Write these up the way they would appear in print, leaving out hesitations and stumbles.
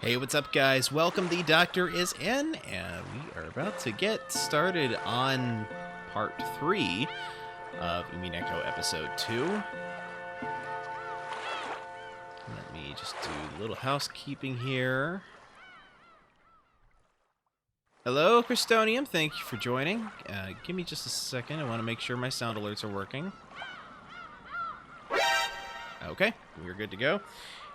Hey, what's up, guys? Welcome. The Doctor is in, and we are about to get started on part 3 of Umineko episode 2. Let me just do a little housekeeping here. Hello, Christonium. Thank you for joining. Give me just a second. I want to make sure my sound alerts are working. Okay, we're good to go.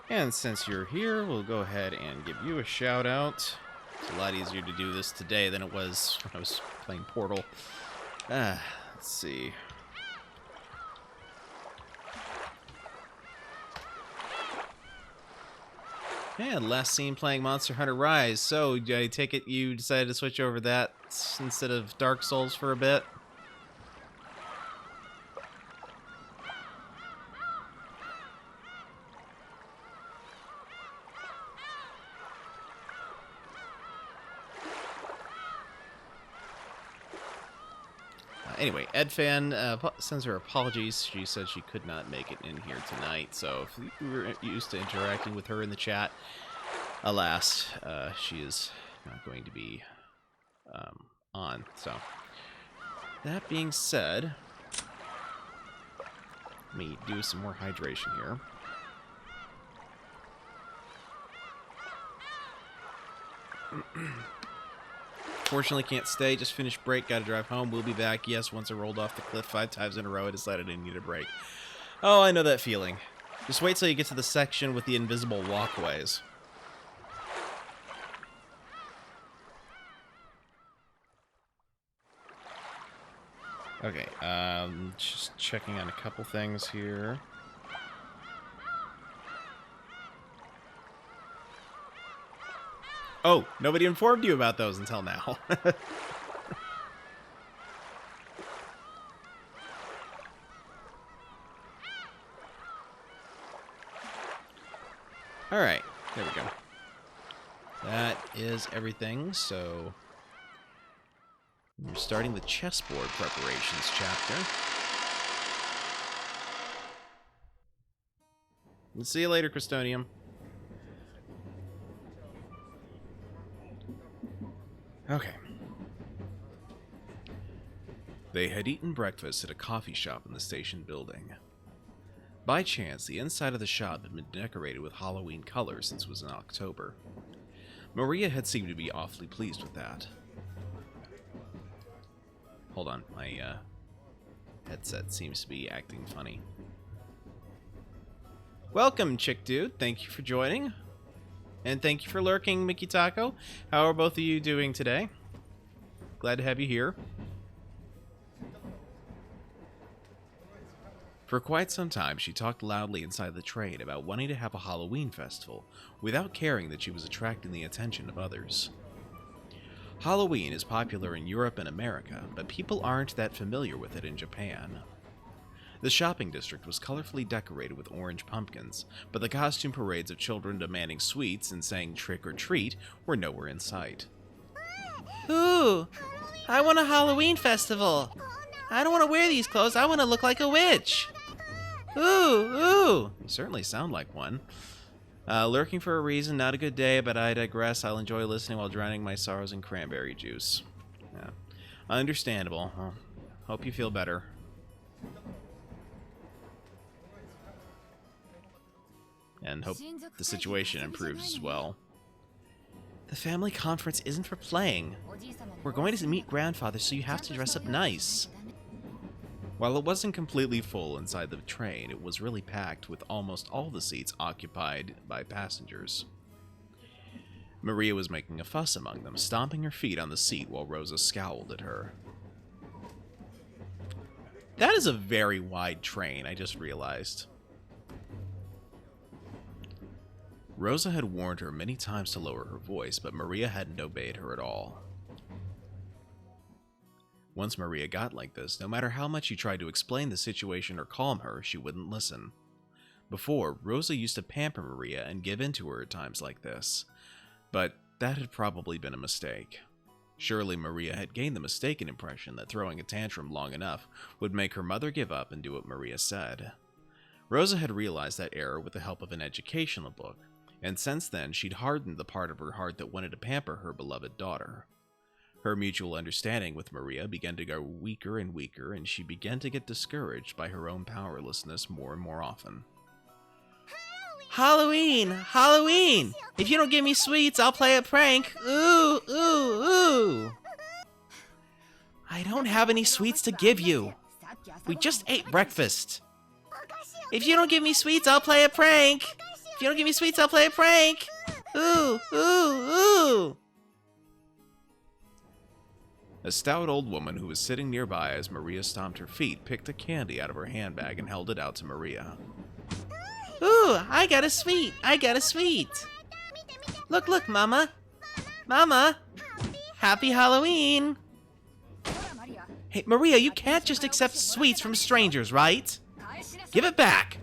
And since you're here, we'll go ahead and give you a shout out. It's a lot easier to do this today than it was when I was playing Portal. Let's see. And last seen playing Monster Hunter Rise. So I take it you decided to switch over that instead of Dark Souls for a bit? Anyway, Edfan sends her apologies. She said she could not make it in here tonight, so if you were used to interacting with her in the chat, alas, she is not going to be on. So, that being said, let me do some more hydration here. Fortunately, can't stay. Just finished break. Gotta drive home. We'll be back. Yes, once I rolled off the cliff 5 times in a row, I decided I needed a break. Oh, I know that feeling. Just wait till you get to the section with the invisible walkways. Okay, just checking on a couple things here. Oh, nobody informed you about those until now. Alright, there we go. That is everything, so we're starting the chessboard preparations chapter. We'll see you later, Christonium. Okay. They had eaten breakfast at a coffee shop in the station building. By chance, the inside of the shop had been decorated with Halloween colors since it was in October. Maria had seemed to be awfully pleased with that. Hold on, my headset seems to be acting funny. Welcome, Chick Dude. Thank you for joining. And thank you for lurking, Mickey Taco. How are both of you doing today? Glad to have you here. For quite some time, she talked loudly inside the train about wanting to have a Halloween festival, without caring that she was attracting the attention of others. Halloween is popular in Europe and America, but people aren't that familiar with it in Japan. The shopping district was colorfully decorated with orange pumpkins, but the costume parades of children demanding sweets and saying trick or treat were nowhere in sight. Ooh, I want a Halloween festival. I don't want to wear these clothes. I want to look like a witch. Ooh, ooh. You certainly sound like one. Lurking for a reason, not a good day, but I digress. I'll enjoy listening while drowning my sorrows in cranberry juice. Yeah. Understandable. Huh? Hope you feel better. And hope the situation improves as well. The family conference isn't for playing. We're going to meet grandfather, so you have to dress up nice. While it wasn't completely full inside the train, it was really packed with almost all the seats occupied by passengers. Maria was making a fuss among them, stomping her feet on the seat while Rosa scowled at her. That is a very wide train, I just realized. Rosa had warned her many times to lower her voice, but Maria hadn't obeyed her at all. Once Maria got like this, no matter how much she tried to explain the situation or calm her, she wouldn't listen. Before, Rosa used to pamper Maria and give in to her at times like this, but that had probably been a mistake. Surely Maria had gained the mistaken impression that throwing a tantrum long enough would make her mother give up and do what Maria said. Rosa had realized that error with the help of an educational book, and since then she'd hardened the part of her heart that wanted to pamper her beloved daughter. Her mutual understanding with Maria began to go weaker and weaker, and she began to get discouraged by her own powerlessness more and more often. Halloween! Halloween! If you don't give me sweets, I'll play a prank! Ooh, ooh, ooh! I don't have any sweets to give you. We just ate breakfast. If you don't give me sweets, I'll play a prank! If you don't give me sweets, I'll play a prank! Ooh, ooh, ooh! A stout old woman who was sitting nearby as Maria stomped her feet picked a candy out of her handbag and held it out to Maria. Ooh, I got a sweet! I got a sweet! Look, look, Mama! Mama! Happy Halloween! Hey, Maria, you can't just accept sweets from strangers, right? Give it back!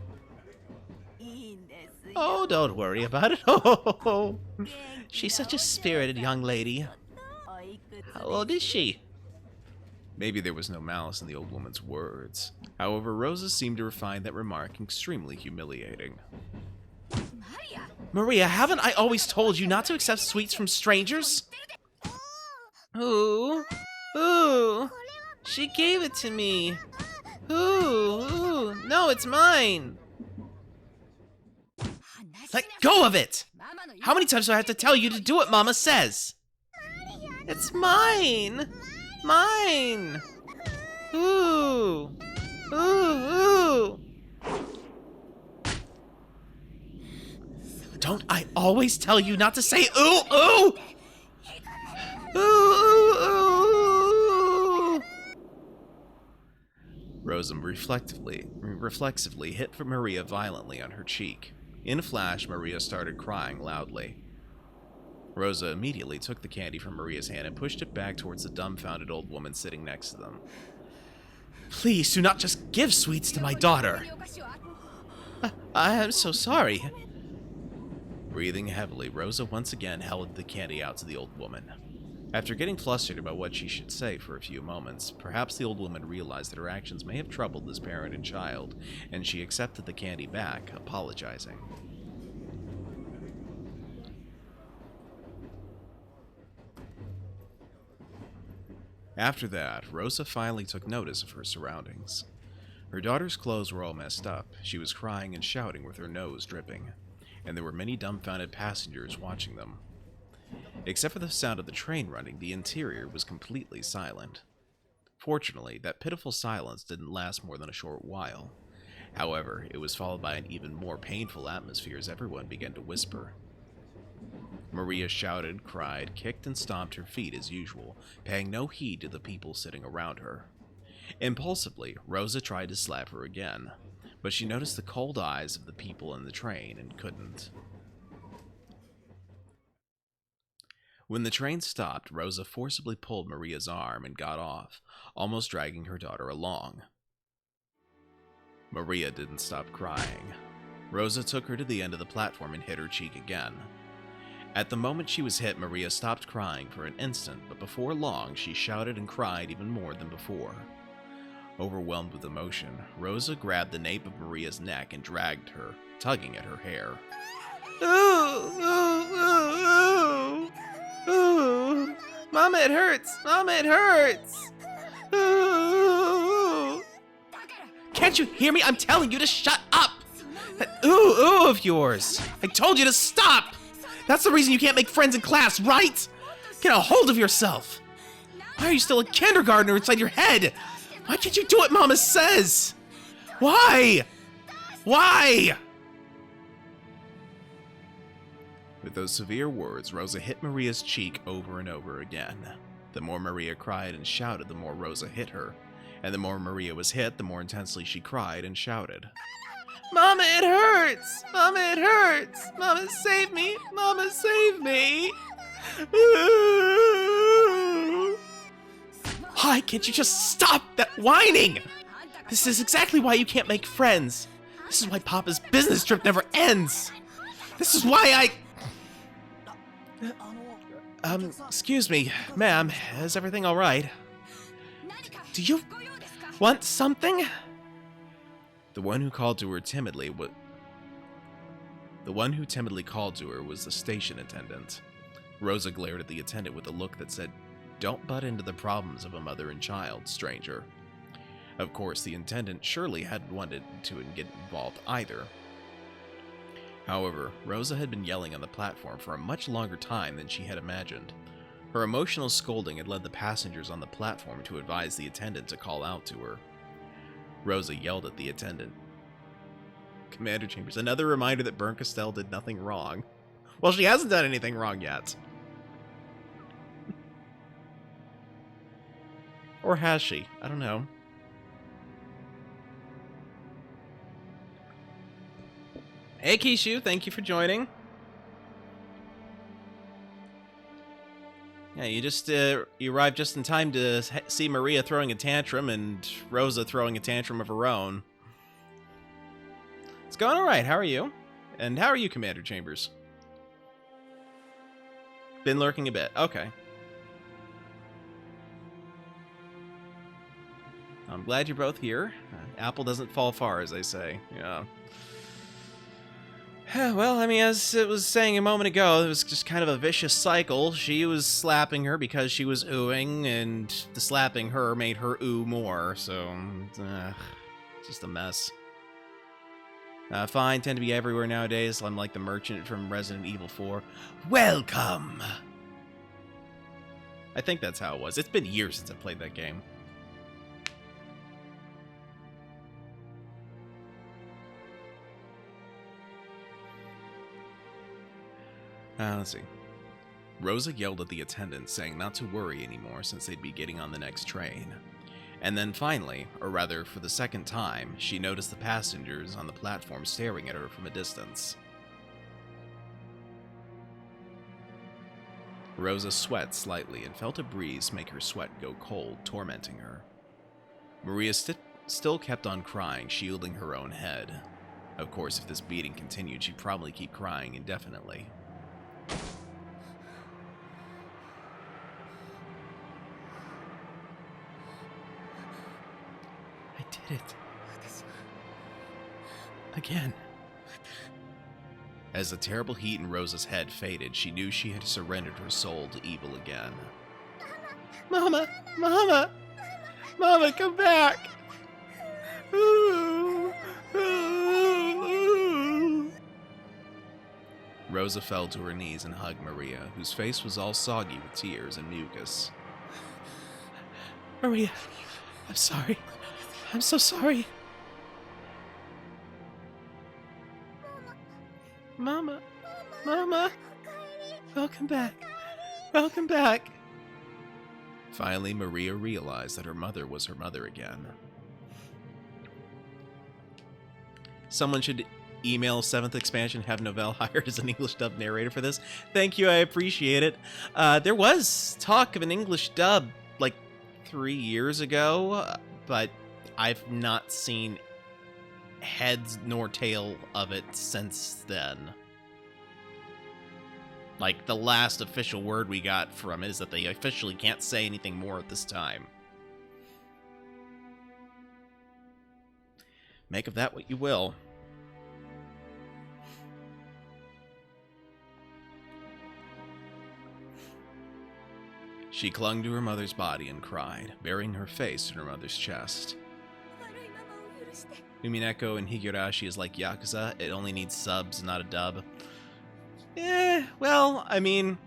Oh, don't worry about it. Oh, she's such a spirited young lady. How old is she? Maybe there was no malice in the old woman's words. However, Rosa seemed to find that remark extremely humiliating. Maria, haven't I always told you not to accept sweets from strangers? Ooh, ooh, she gave it to me. Ooh, ooh, no, it's mine. Let go of it! How many times do I have to tell you to do what Mama says? It's mine! Mine! Ooh! Ooh, ooh! Don't I always tell you not to say ooh, ooh? Ooh, ooh, ooh! Rosa reflexively hit Maria violently on her cheek. In a flash, Maria started crying loudly. Rosa immediately took the candy from Maria's hand and pushed it back towards the dumbfounded old woman sitting next to them. Please do not just give sweets to my daughter! I am so sorry. Breathing heavily, Rosa once again held the candy out to the old woman. After getting flustered about what she should say for a few moments, perhaps the old woman realized that her actions may have troubled this parent and child, and she accepted the candy back, apologizing. After that, Rosa finally took notice of her surroundings. Her daughter's clothes were all messed up, she was crying and shouting with her nose dripping, and there were many dumbfounded passengers watching them. Except for the sound of the train running, the interior was completely silent. Fortunately, that pitiful silence didn't last more than a short while. However, it was followed by an even more painful atmosphere as everyone began to whisper. Maria shouted, cried, kicked, and stomped her feet as usual, paying no heed to the people sitting around her. Impulsively, Rosa tried to slap her again, but she noticed the cold eyes of the people in the train and couldn't. When the train stopped, Rosa forcibly pulled Maria's arm and got off, almost dragging her daughter along. Maria didn't stop crying. Rosa took her to the end of the platform and hit her cheek again. At the moment she was hit, Maria stopped crying for an instant, but before long she shouted and cried even more than before. Overwhelmed with emotion, Rosa grabbed the nape of Maria's neck and dragged her, tugging at her hair. Ooh, ooh, ooh, ooh, ooh. Mama, it hurts! Mama, it hurts! Ooh. Can't you hear me? I'm telling you to shut up! That ooh of yours! I told you to stop! That's the reason you can't make friends in class, right? Get a hold of yourself! Why are you still a kindergartner inside your head? Why can't you do what Mama says? Why? Why? With those severe words, Rosa hit Maria's cheek over and over again. The more Maria cried and shouted, the more Rosa hit her. And the more Maria was hit, the more intensely she cried and shouted. Mama, it hurts! Mama, it hurts! Mama, save me! Mama, save me! Why can't you just stop that whining? This is exactly why you can't make friends. This is why Papa's business trip never ends. This is why excuse me, ma'am, is everything all right? Do you want something? The one who called to her timidly called to her was the station attendant. Rosa glared at the attendant with a look that said, "Don't butt into the problems of a mother and child, stranger." Of course, the attendant surely hadn't wanted to get involved either. However, Rosa had been yelling on the platform for a much longer time than she had imagined. Her emotional scolding had led the passengers on the platform to advise the attendant to call out to her. Rosa yelled at the attendant. Commander Chambers, another reminder that Burnt Castell did nothing wrong. Well, she hasn't done anything wrong yet. Or has she? I don't know. Hey, Kishu, thank you for joining. Yeah, you arrived just in time to see Maria throwing a tantrum and Rosa throwing a tantrum of her own. It's going all right. How are you? And how are you, Commander Chambers? Been lurking a bit. Okay. I'm glad you're both here. Apple doesn't fall far, as they say. Yeah. Well, I mean, as it was saying a moment ago, it was just kind of a vicious cycle. She was slapping her because she was oohing, and the slapping her made her ooh more, so... just a mess. Fine, tend to be everywhere nowadays. I'm like the merchant from Resident Evil 4. Welcome! I think that's how it was. It's been years since I played that game. Let's see. Rosa yelled at the attendant, saying not to worry anymore since they'd be getting on the next train. And then finally, or rather for the second time, she noticed the passengers on the platform staring at her from a distance. Rosa sweat slightly and felt a breeze make her sweat go cold, tormenting her. Maria still kept on crying, shielding her own head. Of course, if this beating continued, she'd probably keep crying indefinitely. I did it. Again. As the terrible heat in Rosa's head faded, she knew she had surrendered her soul to evil again. Mama! Mama! Mama, come back! Ooh, ooh, ooh. Rosa fell to her knees and hugged Maria, whose face was all soggy with tears and mucus. Maria, I'm sorry. I'm so sorry. Mama. Mama. Welcome back. Welcome back. Finally, Maria realized that her mother was her mother again. Someone should email 7th expansion, have Novelle hired as an English dub narrator for this. Thank you, I appreciate it. There was talk of an English dub like 3 years ago, but I've not seen heads nor tail of it since then. Like, the last official word we got from it is that they officially can't say anything more at this time. Make of that what you will. She clung to her mother's body and cried, burying her face in her mother's chest. Umineko and Higurashi is like Yakuza. It only needs subs, not a dub. Well, I mean,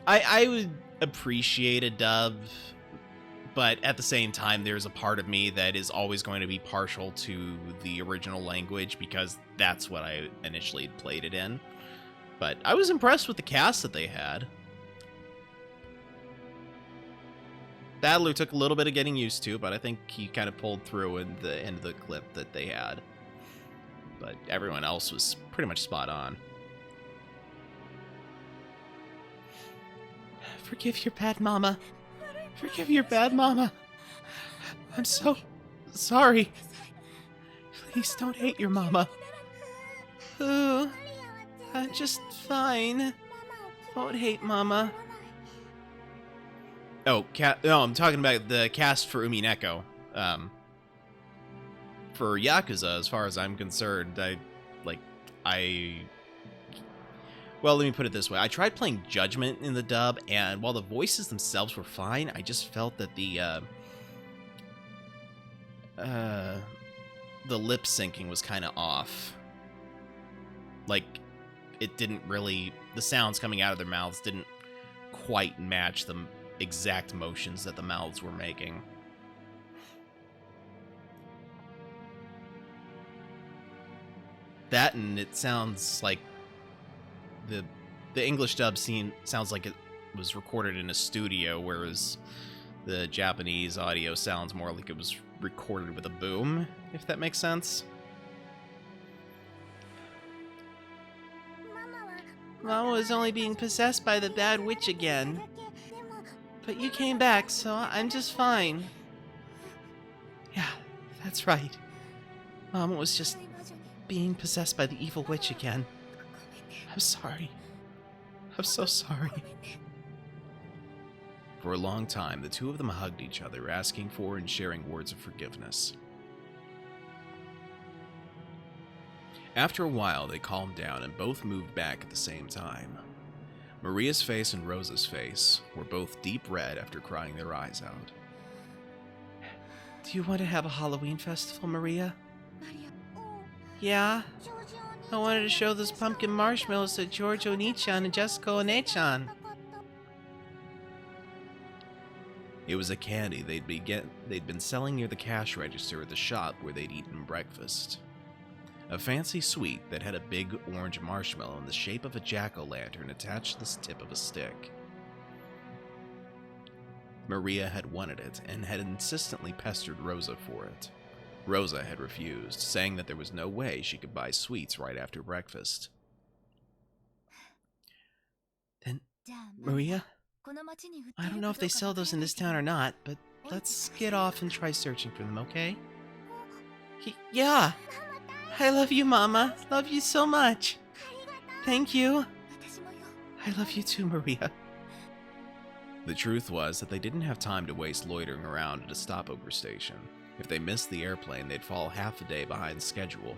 I would appreciate a dub, but at the same time, there's a part of me that is always going to be partial to the original language because that's what I initially played it in. But I was impressed with the cast that they had. Battler took a little bit of getting used to, but I think he kind of pulled through in the end of the clip that they had. But everyone else was pretty much spot on. Forgive your bad mama. Forgive your bad mama. I'm so sorry. Please don't hate your mama. Oh, I'm just fine. Don't hate mama. Oh, no, I'm talking about the cast for Umineko. For Yakuza, as far as I'm concerned, well, let me put it this way. I tried playing Judgment in the dub, and while the voices themselves were fine, I just felt that the lip syncing was kind of off. Like, it didn't really... The sounds coming out of their mouths didn't quite match the exact motions that the mouths were making. That, and it sounds like the English dub scene sounds like it was recorded in a studio, whereas the Japanese audio sounds more like it was recorded with a boom, if that makes sense. Mama was only being possessed by the bad witch again. But you came back, so I'm just fine. Yeah, that's right. Mama was just being possessed by the evil witch again. I'm sorry. I'm so sorry. For a long time, the two of them hugged each other, asking for and sharing words of forgiveness. After a while, they calmed down and both moved back at the same time. Maria's face and Rosa's face were both deep red after crying their eyes out. Do you want to have a Halloween festival, Maria? Yeah? I wanted to show those pumpkin marshmallows to Giorgio Nichan and Jessica One-chan. It was a candy they'd been selling near the cash register at the shop where they'd eaten breakfast. A fancy sweet that had a big orange marshmallow in the shape of a jack-o'-lantern attached to the tip of a stick. Maria had wanted it and had insistently pestered Rosa for it. Rosa had refused, saying that there was no way she could buy sweets right after breakfast. Then, Maria, I don't know if they sell those in this town or not, but let's get off and try searching for them, okay? Yeah! I love you, Mama. Love you so much. Thank you. I love you too, Maria. The truth was that they didn't have time to waste loitering around at a stopover station. If they missed the airplane, they'd fall half a day behind schedule.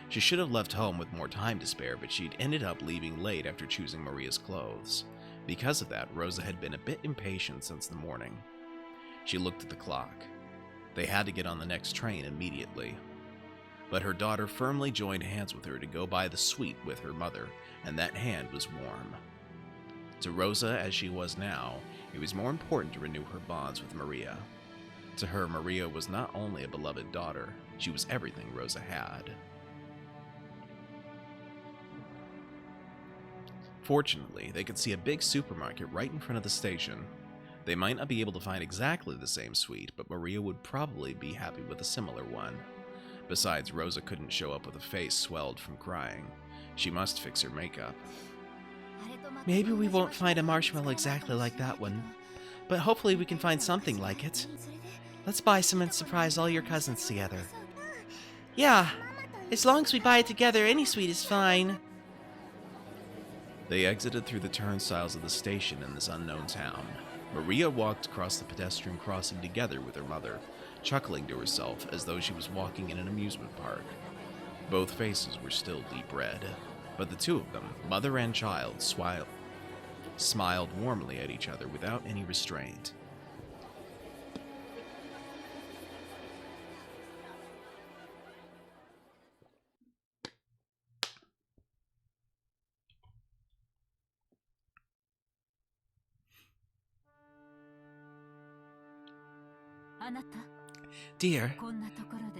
She should have left home with more time to spare, but she'd ended up leaving late after choosing Maria's clothes. Because of that, Rosa had been a bit impatient since the morning. She looked at the clock. They had to get on the next train immediately. But her daughter firmly joined hands with her to go buy the sweet with her mother, and that hand was warm. To Rosa, as she was now, it was more important to renew her bonds with Maria. To her, Maria was not only a beloved daughter, she was everything Rosa had. Fortunately, they could see a big supermarket right in front of the station. They might not be able to find exactly the same sweet, but Maria would probably be happy with a similar one. Besides, Rosa couldn't show up with a face swelled from crying. She must fix her makeup. Maybe we won't find a marshmallow exactly like that one, but hopefully we can find something like it. Let's buy some and surprise all your cousins together. Yeah, as long as we buy it together, any sweet is fine. They exited through the turnstiles of the station in this unknown town. Maria walked across the pedestrian crossing together with her mother, chuckling to herself as though she was walking in an amusement park. Both faces were still deep red, but the two of them, mother and child, smiled warmly at each other without any restraint. Dear,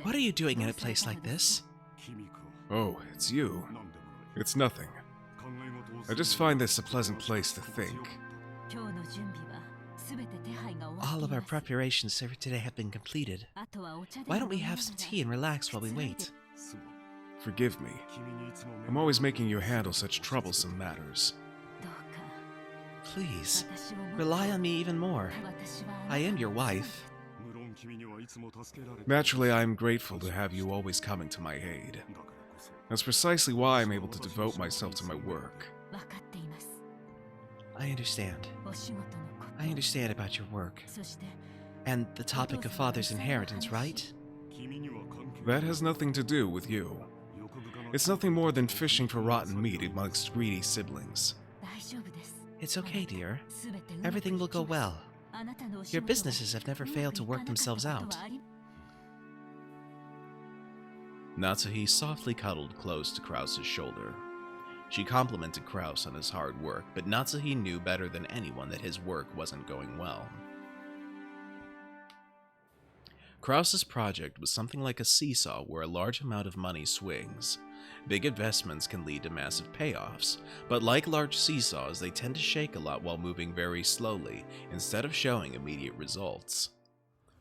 what are you doing in a place like this? Oh, it's you. It's nothing. I just find this a pleasant place to think. All of our preparations for today have been completed. Why don't we have some tea and relax while we wait? Forgive me. I'm always making you handle such troublesome matters. Please, rely on me even more. I am your wife. Naturally, I am grateful to have you always coming to my aid. That's precisely why I'm able to devote myself to my work. I understand. I understand about your work. And the topic of father's inheritance, right? That has nothing to do with you. It's nothing more than fishing for rotten meat amongst greedy siblings. It's okay, dear. Everything will go well. Your businesses have never failed to work themselves out. Natsuhi softly cuddled close to Krause's shoulder. She complimented Krause on his hard work, but Natsuhi knew better than anyone that his work wasn't going well. Krause's project was something like a seesaw where a large amount of money swings. Big investments can lead to massive payoffs, but like large seesaws, they tend to shake a lot while moving very slowly, instead of showing immediate results.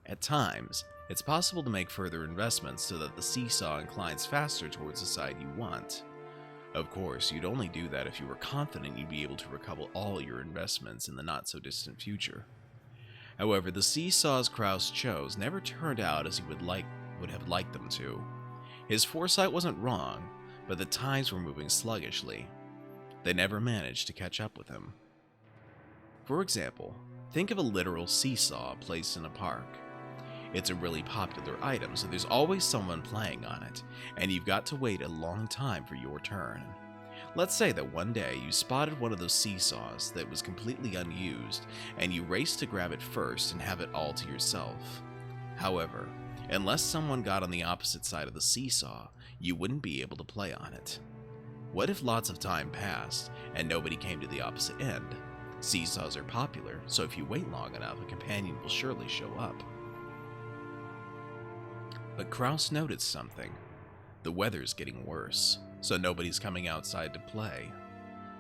At times, it's possible to make further investments so that the seesaw inclines faster towards the side you want. Of course, you'd only do that if you were confident you'd be able to recover all your investments in the not-so-distant future. However, the seesaws Krause chose never turned out as he would have liked them to. His foresight wasn't wrong, but the times were moving sluggishly. They never managed to catch up with him. For example, think of a literal seesaw placed in a park. It's a really popular item, so there's always someone playing on it, and you've got to wait a long time for your turn. Let's say that one day you spotted one of those seesaws that was completely unused, and you raced to grab it first and have it all to yourself. However, unless someone got on the opposite side of the seesaw, you wouldn't be able to play on it. What if lots of time passed, and nobody came to the opposite end? Seesaws are popular, so if you wait long enough, a companion will surely show up. But Krause noticed something. The weather's getting worse, so nobody's coming outside to play.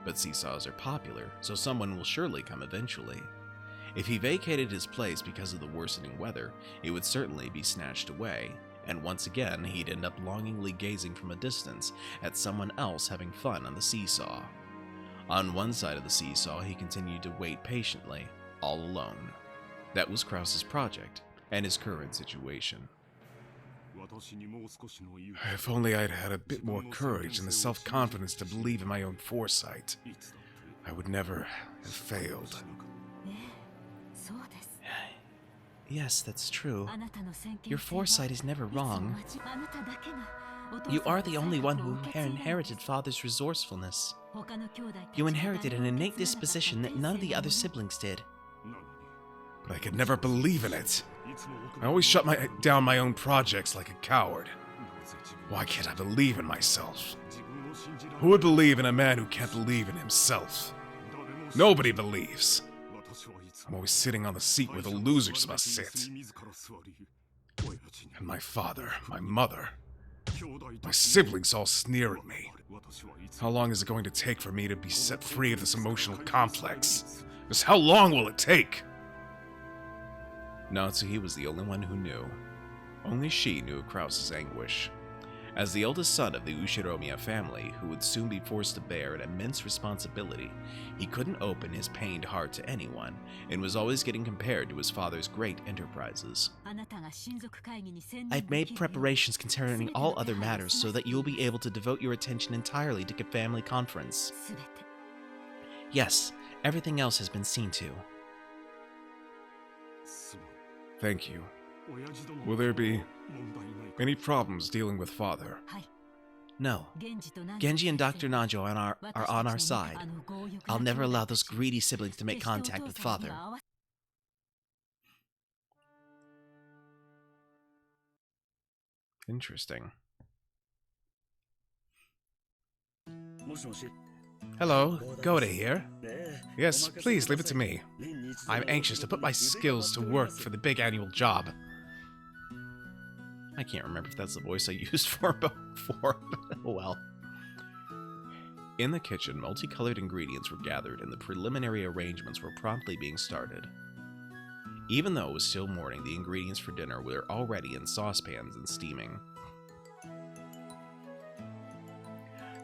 But seesaws are popular, so someone will surely come eventually. If he vacated his place because of the worsening weather, it would certainly be snatched away, and once again he'd end up longingly gazing from a distance at someone else having fun on the seesaw. On one side of the seesaw, he continued to wait patiently, all alone. That was Krause's project, and his current situation. If only I'd had a bit more courage and the self-confidence to believe in my own foresight, I would never have failed. Yes, that's true. Your foresight is never wrong. You are the only one who inherited father's resourcefulness. You inherited an innate disposition that none of the other siblings did. But I could never believe in it. I always shut down my own projects like a coward. Why can't I believe in myself? Who would believe in a man who can't believe in himself? Nobody believes. I'm always sitting on the seat where the losers must sit. And my father, my mother, my siblings all sneer at me. How long is it going to take for me to be set free of this emotional complex? Just how long will it take? Natsuhi was the only one who knew. Only she knew of Krause's anguish. As the eldest son of the Ushiromiya family, who would soon be forced to bear an immense responsibility, he couldn't open his pained heart to anyone, and was always getting compared to his father's great enterprises. I've made preparations concerning all other matters so that you'll be able to devote your attention entirely to the family conference. Yes, everything else has been seen to. Thank you. Will there be any problems dealing with father? No. Genji and Dr. Najo are on our side. I'll never allow those greedy siblings to make contact with father. Interesting. Hello, Goda here. Yes, please leave it to me. I'm anxious to put my skills to work for the big annual job. I can't remember if that's the voice I used for before, but oh well. In the kitchen, multicolored ingredients were gathered and the preliminary arrangements were promptly being started. Even though it was still morning, the ingredients for dinner were already in saucepans and steaming.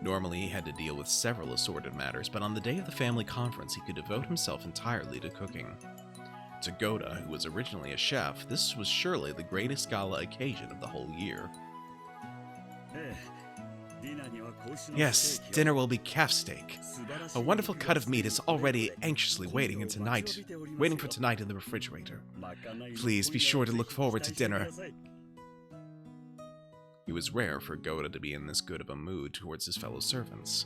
Normally, he had to deal with several assorted matters, but on the day of the family conference, he could devote himself entirely to cooking. To Goda, who was originally a chef, this was surely the greatest gala occasion of the whole year. Yes, dinner will be calf steak. A wonderful cut of meat is already anxiously waiting for tonight in the refrigerator. Please be sure to look forward to dinner. It was rare for Goda to be in this good of a mood towards his fellow servants.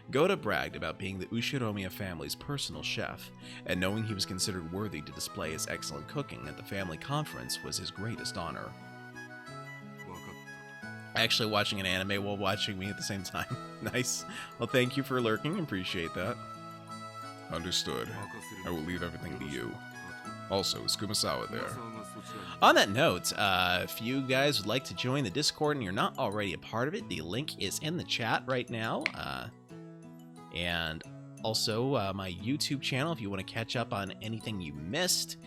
Goda bragged about being the Ushiromiya family's personal chef, and knowing he was considered worthy to display his excellent cooking at the family conference was his greatest honor. Actually watching an anime while watching me at the same time. Nice. Well, thank you for lurking. Appreciate that. Understood. I will leave everything to you. Also, is Kumasawa there? On that note, if you guys would like to join the Discord and you're not already a part of it, the link is in the chat right now. And also my YouTube channel if you want to catch up on anything you missed.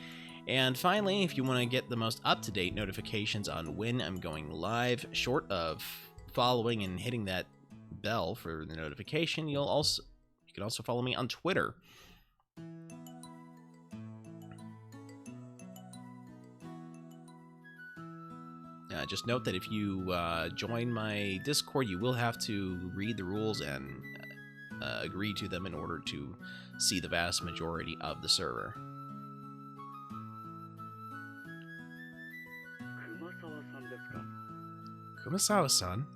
And finally, if you want to get the most up-to-date notifications on when I'm going live, short of following and hitting that bell for the notification, you can also follow me on Twitter. Just note that if you join my Discord, you will have to read the rules and agree to them in order to see the vast majority of the server. Kumasawa-san?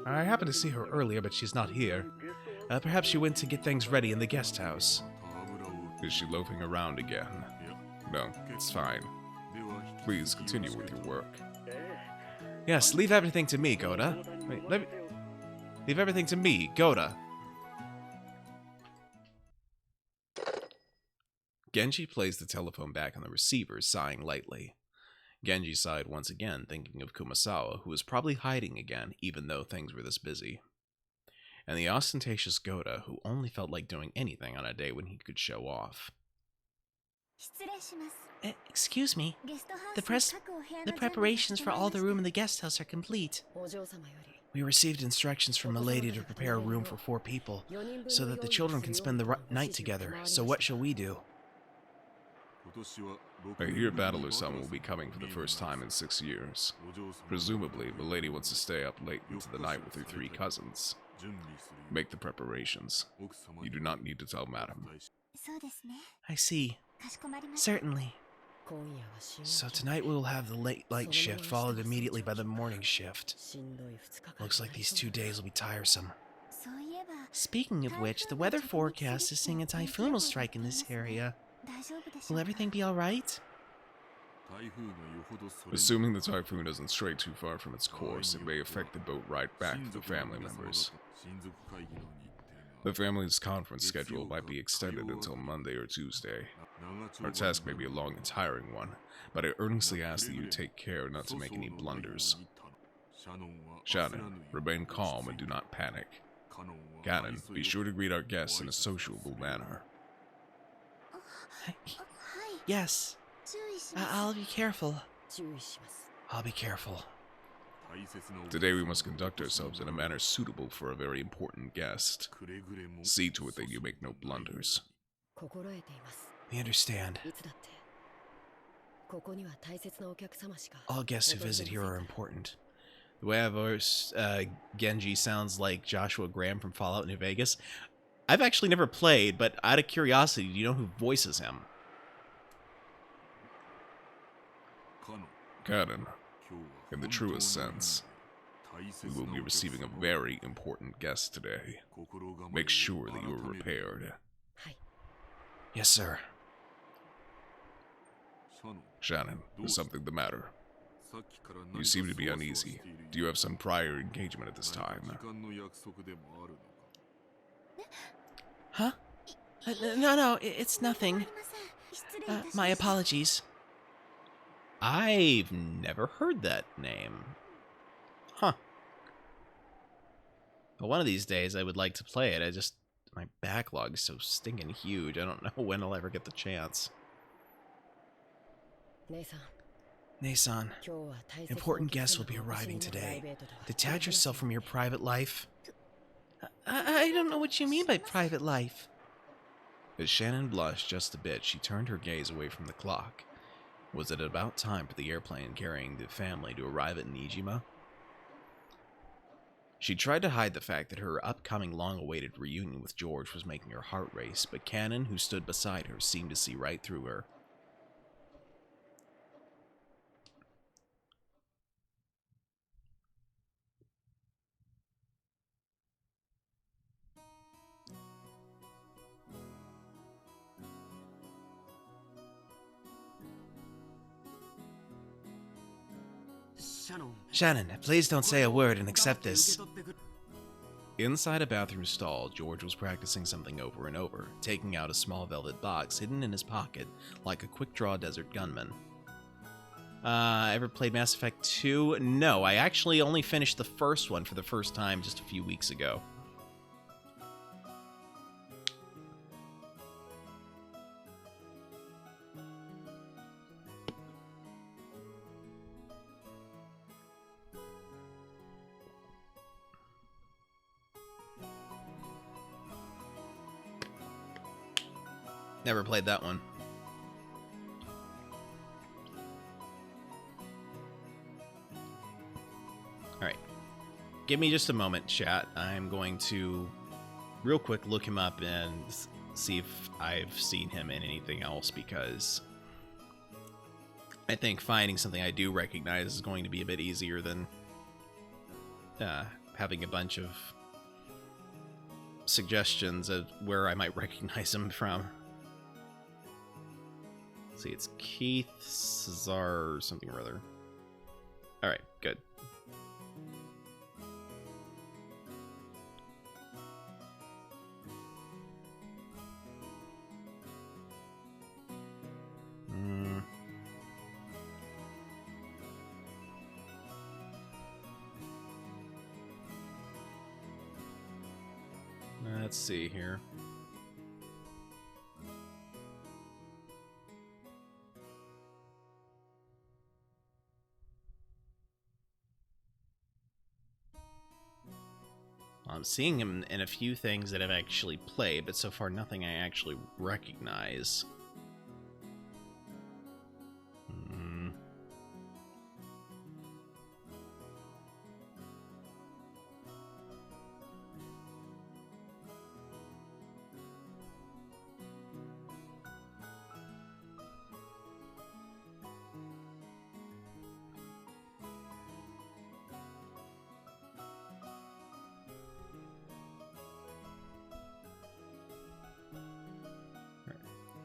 I happened to see her earlier, but she's not here. Perhaps she went to get things ready in the guest house. Is she loafing around again? No, it's fine. Please continue with your work. Yes, leave everything to me, Goda. Leave everything to me, Goda. Genji placed the telephone back on the receiver, sighing lightly. Genji sighed once again, thinking of Kumasawa, who was probably hiding again, even though things were this busy. And the ostentatious Goda, who only felt like doing anything on a day when he could show off. Excuse me. The preparations for all the room in the guest house are complete. We received instructions from Milady to prepare a room for 4 people, so that the children can spend the night together. So what shall we do? I hear Battler-san will be coming for the first time in 6 years. Presumably, Milady wants to stay up late into the night with her 3 cousins. Make the preparations. You do not need to tell Madam. I see. Certainly. So tonight we will have the late light shift, followed immediately by the morning shift. Looks like these 2 days will be tiresome. Speaking of which, the weather forecast is saying a typhoon will strike in this area. Will everything be alright? Assuming the typhoon doesn't stray too far from its course, it may affect the boat ride back for the family members. The family's conference schedule might be extended until Monday or Tuesday. Our task may be a long and tiring one, but I earnestly ask that you take care not to make any blunders. Shannon, remain calm and do not panic. Ganon, be sure to greet our guests in a sociable manner. Yes. I'll be careful. I'll be careful. Today we must conduct ourselves in a manner suitable for a very important guest. See to it that you make no blunders. We understand. All guests who visit here are important. The way I voice Genji sounds like Joshua Graham from Fallout New Vegas. I've actually never played, but out of curiosity, do you know who voices him? Ganon, in the truest sense, we will be receiving a very important guest today. Make sure that you are prepared. Yes, sir. Shannon, is something the matter? You seem to be uneasy. Do you have some prior engagement at this time? Huh? No, it's nothing. My apologies. I've never heard that name. Huh. But one of these days I would like to play it. My backlog is so stinking huge. I don't know when I'll ever get the chance. Nason, important guests will be arriving today. Detach yourself from your private life. I don't know what you mean by private life. As Shannon blushed just a bit, she turned her gaze away from the clock. Was it about time for the airplane carrying the family to arrive at Nijima? She tried to hide the fact that her upcoming long-awaited reunion with George was making her heart race, but Cannon, who stood beside her, seemed to see right through her. Shannon, please don't say a word and accept this. Inside a bathroom stall, George was practicing something over and over, taking out a small velvet box hidden in his pocket like a quick-draw desert gunman. Ever played Mass Effect 2? No, I actually only finished the first one for the first time just a few weeks ago. Never played that one. Alright. Give me just a moment, chat. I'm going to real quick look him up and see if I've seen him in anything else, because I think finding something I do recognize is going to be a bit easier than having a bunch of suggestions of where I might recognize him from. See, it's Keith Cesar or something or other. Alright, good. Let's see here. I'm seeing him in a few things that I've actually played, but so far nothing I actually recognize.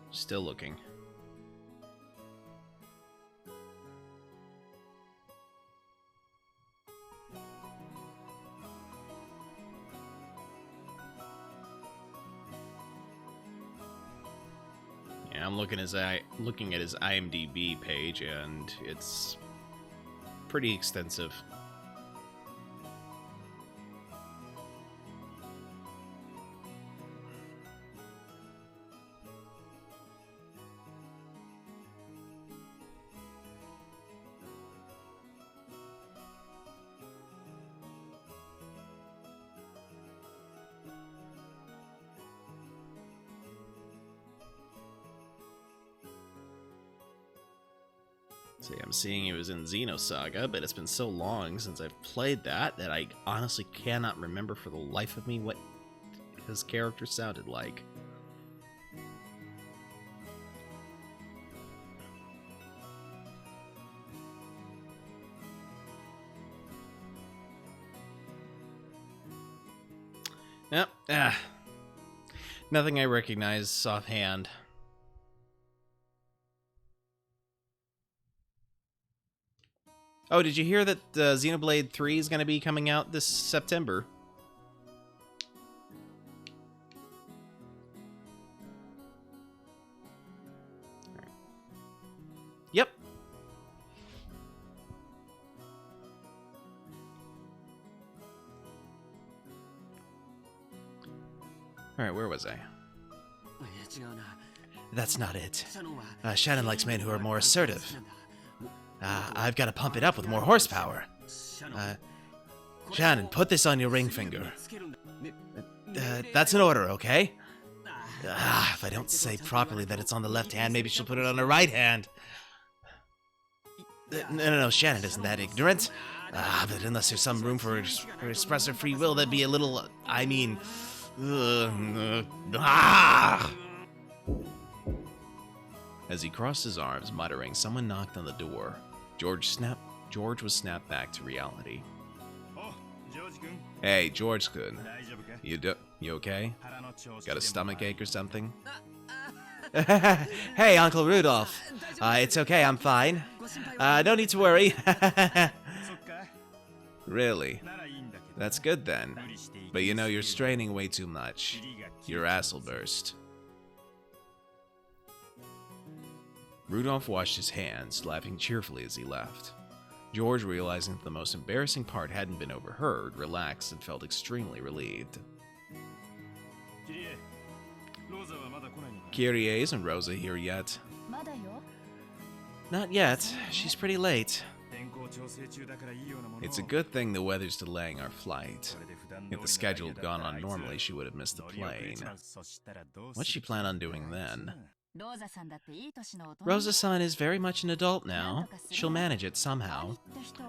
Still looking. Yeah, I'm looking at his IMDb page, and it's pretty extensive. See, I'm seeing he was in Xenosaga, but it's been so long since I've played that I honestly cannot remember for the life of me what his character sounded like. Yep. Nothing I recognize offhand. Oh, did you hear that Xenoblade 3 is going to be coming out this September? Yep. Alright, where was I? 違うな That's not it. シャノンは Shannon likes men who are more assertive. I've got to pump it up with more horsepower. シャノン Shannon, put this on your ring finger. つけるんだね That's an order, okay? If I don't say properly that it's on the left hand, maybe she'll put it on her right hand. No, Shannon isn't that ignorant. But unless there's some room for her express her free will, that'd be a little, As he crossed his arms, muttering, someone knocked on the door. George was snapped back to reality. おジョージ君 Hey, George-kun. 大丈夫か You okay? 腹の調子 Got a でも stomach ache or something? Hey, Uncle Rudolph. It's okay, I'm fine. No need to worry. そっか Really? ならいいんだけど That's good then. 無理していき But you know, you're straining way too much. 尻が切れ Your ass will burst. Rudolph washed his hands, laughing cheerfully as he left. George, realizing that the most embarrassing part hadn't been overheard, relaxed and felt extremely relieved. キリエローザはまだ来ないのか Kyrie, isn't Rosa here yet? まだよ。 Not yet. She's pretty late. 天候調整中だからいいようなものを It's a good thing the weather's delaying our flight. これで普段通り If の the schedule had ダイヤ gone だったら on あいつ normally, she would have missed the 乗り遅れ plane. ちまうそしたらどうす What's she る plan on doing then? ローザさんだっていい年の大人。 Rosa-san is very much an adult now. She'll manage it somehow.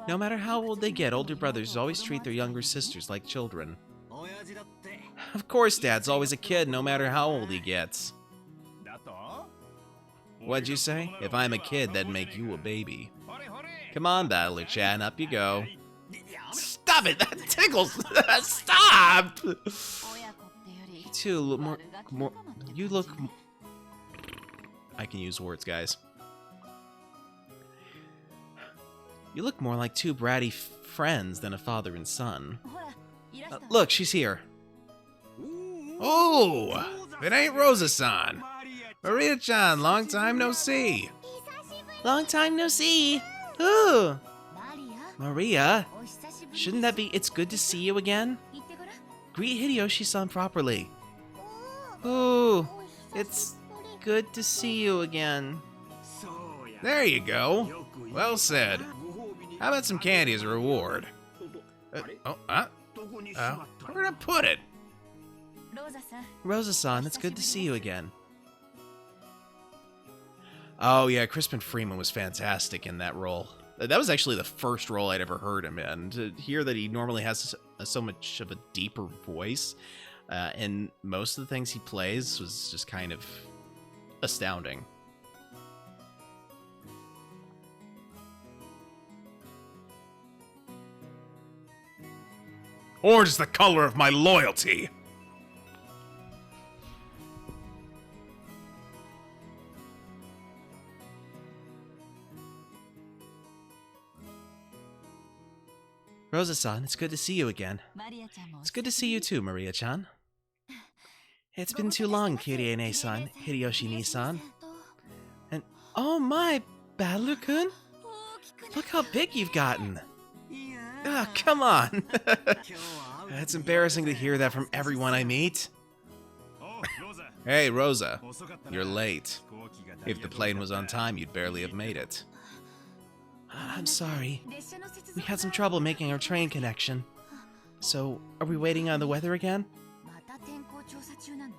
No matter how old they get, older brothers always treat their younger sisters like children. 親父だって Of course, Dad's always a kid, no matter how old he gets. だと What'd you say? If I'm a kid, that'd make you a baby. ほれほれ Come on, Battler Chan, up you go. Stop it! That tickles! Stop! 親子ってより You two look more... 悪ガキ more 仲間って感じ you look... I can use words, guys. You look more like two bratty friends than a father and son. ほらいらしたわ Look, she's here. Oh! It ain't Rosa-san! Maria-chan, long time no see! Long time no see. Ooh, マリア Maria. お久しぶり Shouldn't that be it's good to see you again? 言ってごらん Greet Hideyoshi-san properly. Ooh, it's good to see you again. そうや There you go! よく言う Well said. ご褒美に How about some candy as a reward? あれ Oh, どこにしまった where'd I put it? ローザさん Rosa-san, it's good to see you again. Oh yeah, Crispin Freeman was fantastic in that role. That was actually the first role I'd ever heard him in. To hear that he normally has so much of a deeper voice, and most of the things he plays was just kind of astounding. Orange is the color of my loyalty. Rosa-san, it's good to see you again. マリアちゃんも It's good to see you too, Maria-chan. It's been too long, Kirie-ne-san, Hideyoshi-ni-san. And oh my, Battler-kun? Look how big you've gotten. Ah, come on. It's embarrassing to hear that from everyone I meet. おうローザ Hey, Rosa, 遅かったな you're late. 飛行機がダイヤ If the plane was on time, you'd barely have made it. I'm sorry. 列車の接続 We had some trouble making our train connection. So, are we waiting on the weather again? また天候調査中なの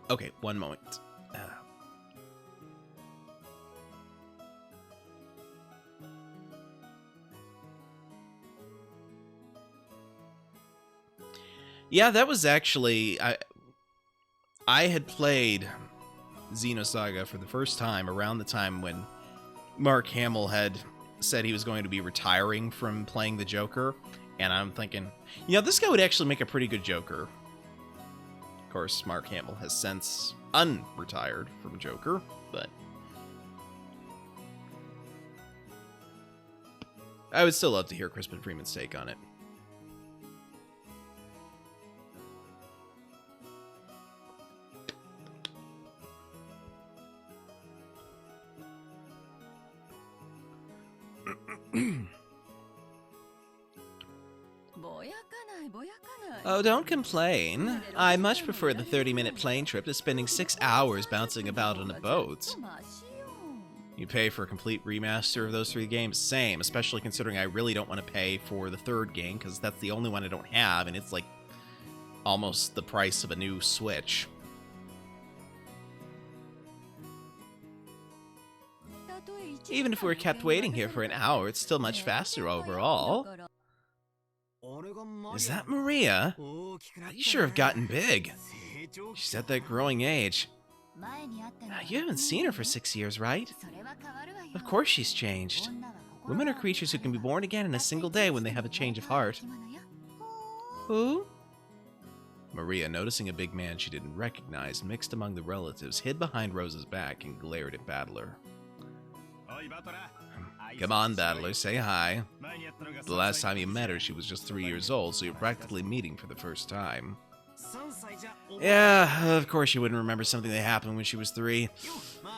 Okay, one moment. Yeah, that was actually I had played Xenosaga for the first time around the time when Mark Hamill had said he was going to be retiring from playing the Joker, and I'm thinking, you know, this guy would actually make a pretty good Joker. Of course, Mark Hamill has since unretired from Joker, but I would still love to hear Crispin Freeman's take on it. Oh, don't complain. I much prefer the 30-minute plane trip to spending 6 hours bouncing about on a boat. You pay for a complete remaster of those 3 games? Same, especially considering I really don't want to pay for the 3rd game, because that's the only one I don't have, and it's like almost the price of a new Switch. Even if we were kept waiting here for an hour, it's still much faster overall. Is that Maria? You sure have gotten big. She's at that growing age. You haven't seen her for 6 years, right? Of course she's changed. Women are creatures who can be born again in a single day when they have a change of heart. Who? Maria, noticing a big man she didn't recognize mixed among the relatives, hid behind Rosa's back and glared at Battler. Come on, Battler, say hi. The last time you met her, she was just 3 years old, so you're practically meeting for the first time. Yeah, of course you wouldn't remember something that happened when she was 3.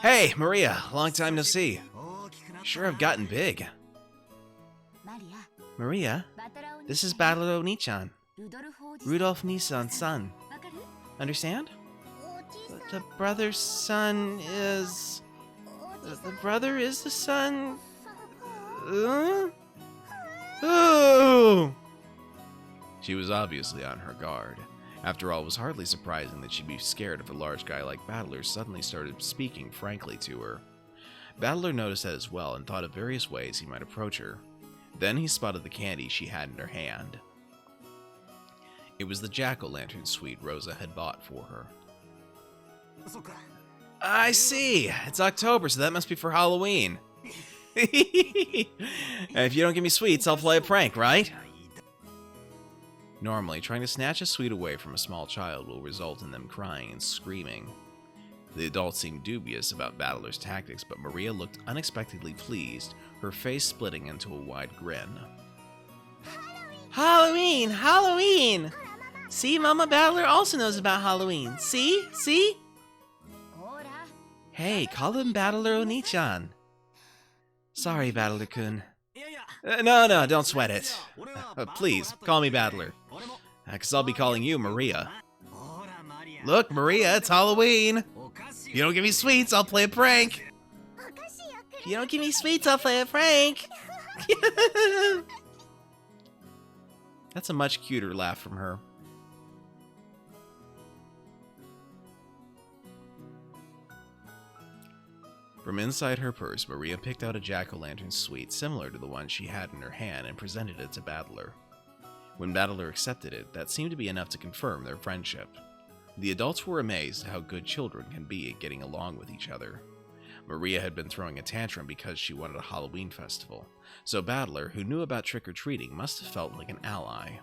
Hey, Maria, long time no see. Sure have gotten big. Maria, this is Battler Oni-chan, Rudolph Nissan's son. Understand? The brother's son is... The brother is the son... Oh! She was obviously on her guard. After all, it was hardly surprising that she'd be scared if a large guy like Battler suddenly started speaking frankly to her. Battler noticed that as well and thought of various ways he might approach her. Then he spotted the candy she had in her hand. It was the jack-o'-lantern sweet Rosa had bought for her. I see! It's October, so that must be for Halloween. If you don't give me sweets, I'll play a prank, right? Normally, trying to snatch a sweet away from a small child will result in them crying and screaming. The adults seemed dubious about Battler's tactics, but Maria looked unexpectedly pleased, her face splitting into a wide grin. Halloween! Halloween! See, Mama Battler also knows about Halloween. See? See? Hey, call him Battler Oni-chan. Sorry, Battler-kun. No, don't sweat it. Please, call me Battler. Because I'll be calling you Maria. Look, Maria, it's Halloween. If you don't give me sweets, I'll play a prank. If you don't give me sweets, I'll play a prank. That's a much cuter laugh from her. From inside her purse, Maria picked out a jack-o'-lantern sweet similar to the one she had in her hand and presented it to Battler. When Battler accepted it, that seemed to be enough to confirm their friendship. The adults were amazed at how good children can be at getting along with each other. Maria had been throwing a tantrum because she wanted a Halloween festival, so Battler, who knew about trick-or-treating, must have felt like an ally.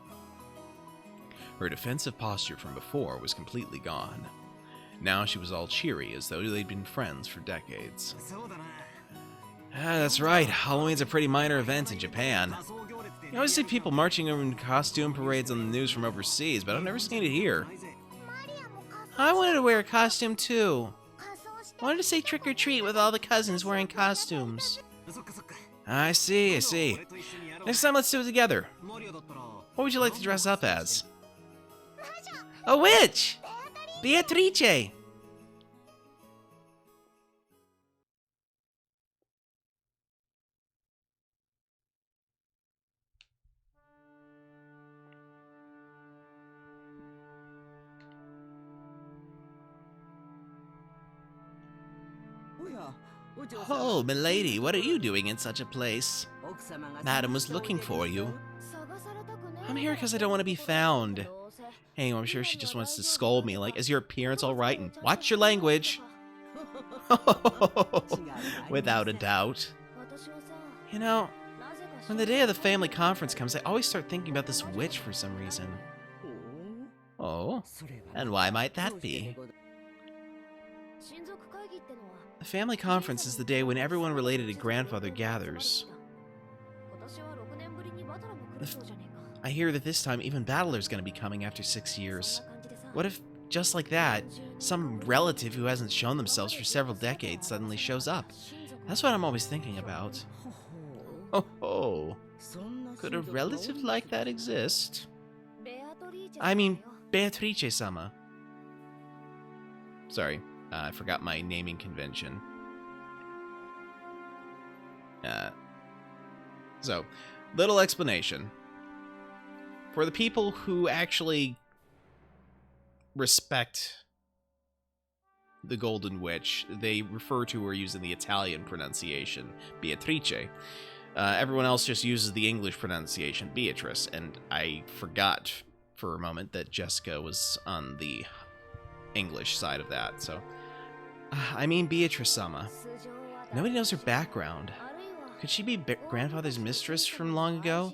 Her defensive posture from before was completely gone. Now she was all cheery, as though they'd been friends for decades. That's right, Halloween's a pretty minor event in Japan. You always see people marching over in costume parades on the news from overseas, but I've never seen it here. I wanted to wear a costume too. I wanted to say trick-or-treat with all the cousins wearing costumes. I see. Next time let's do it together. What would you like to dress up as? A witch! Beatrice! Oh, milady, what are you doing in such a place? Madam was looking for you. I'm here because I don't want to be found. Hey, I'm sure she just wants to scold me, like, is your appearance alright? And watch your language! Without a doubt. You know, when the day of the family conference comes, I always start thinking about this witch for some reason. Oh? And why might that be? The family conference is the day when everyone related to grandfather gathers. I hear that this time even Battler's gonna be coming after 6 years. What if, just like that, some relative who hasn't shown themselves for several decades suddenly shows up? That's what I'm always thinking about. Oh, could a relative like that exist? I mean, Beatrice-sama. Sorry, I forgot my naming convention. So, little explanation. For the people who actually respect the Golden Witch, they refer to her using the Italian pronunciation, Beatrice. Everyone else just uses the English pronunciation, Beatrice, and I forgot for a moment that Jessica was on the English side of that, so... I mean Beatrice-sama. Nobody knows her background. Could she be grandfather's mistress from long ago?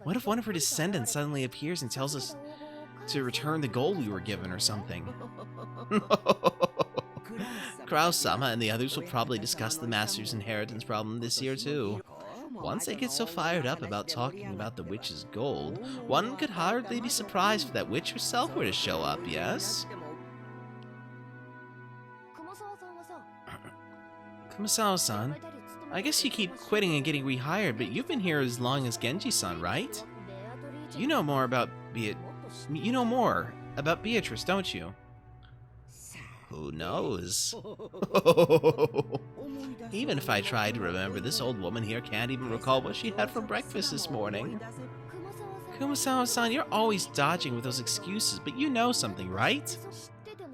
What if one of her descendants suddenly appears and tells us to return the gold we were given or something? Kraus-sama and the others will probably discuss the master's inheritance problem this year too. Once they get so fired up about talking about the witch's gold, one could hardly be surprised if that witch herself were to show up, yes? Kumasawa-san, I guess you keep quitting and getting rehired, but you've been here as long as Genji-san, right? You know more about Beatrice, don't you? Who knows? Even if I try to remember, this old woman here can't even recall what she had for breakfast this morning. Kumasawa-san, you're always dodging with those excuses, but you know something, right?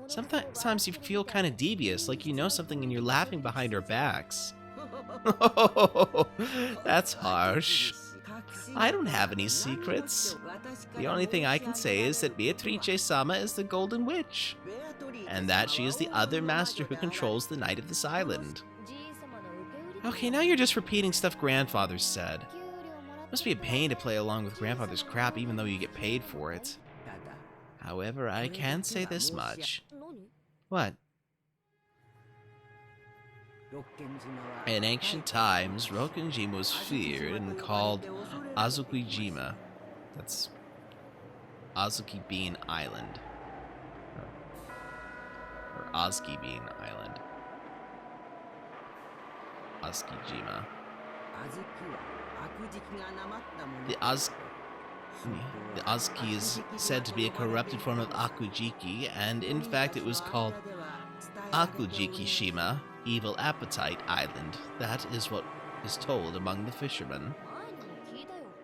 Sometimes you feel kind of devious, like you know something and you're laughing behind our backs. That's harsh. I don't have any secrets. The only thing I can say is that Beatrice-sama is the Golden Witch, and that she is the other master who controls the night of this island. Okay, now you're just repeating stuff grandfather said. Must be a pain to play along with grandfather's crap even though you get paid for it. However, I can say this much. What? In ancient times, Rokkenjima was feared and called Azukijima. That's Azuki Bean Island. Or Ozuki Bean Island. Azukijima. The Azuki is said to be a corrupted form of Akujiki, and in fact it was called Akujiki-shima, Evil Appetite Island. That is what is told among the fishermen.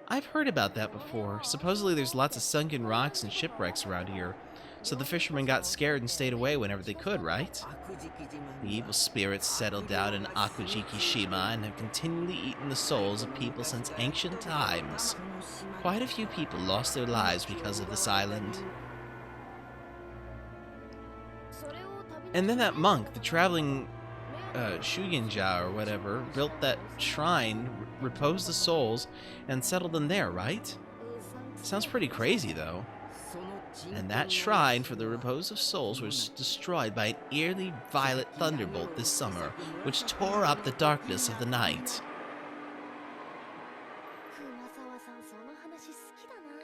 I've heard about that before. Supposedly there's lots of sunken rocks and shipwrecks around here, so the fishermen got scared and stayed away whenever they could, right? The evil spirits settled down in Akujiki-shima and have continually eaten the souls of people since ancient times. Quite a few people lost their lives because of this island. And then that monk, the traveling Shugenja or whatever, built that shrine, reposed the souls, and settled them there, right? Sounds pretty crazy, though. And that shrine for the repose of souls was destroyed by an eerily violet thunderbolt this summer, which tore up the darkness of the night.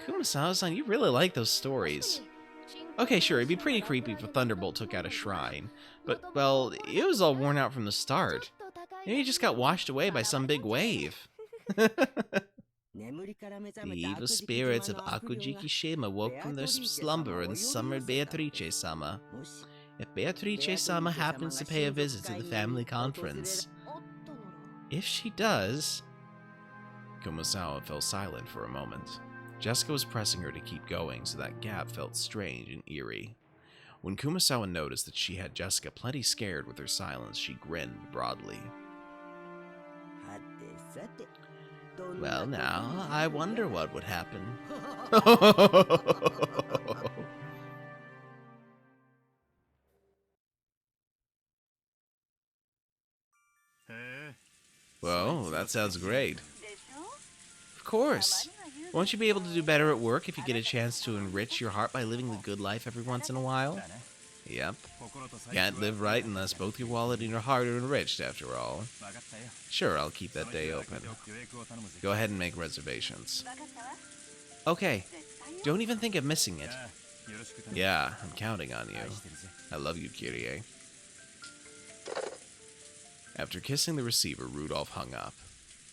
Kumasawa-san, you really like those stories. Okay, sure, it'd be pretty creepy if a thunderbolt took out a shrine, but, well, it was all worn out from the start. Maybe it just got washed away by some big wave. The evil spirits of Akujiki-shima woke from their slumber and summoned Beatrice-sama. If Beatrice-sama happens to pay a visit to the family conference... If she does... Kumasawa fell silent for a moment. Jessica was pressing her to keep going, so that gap felt strange and eerie. When Kumasawa noticed that she had Jessica plenty scared with her silence, she grinned broadly. Well now, I wonder what would happen. Well, that sounds great. Of course. Won't you be able to do better at work if you get a chance to enrich your heart by living the good life every once in a while? Yep. Can't live right unless both your wallet and your heart are enriched, after all. Sure, I'll keep that day open. Go ahead and make reservations. Okay. Don't even think of missing it. Yeah, I'm counting on you. I love you, Kyrie. After kissing the receiver, Rudolph hung up.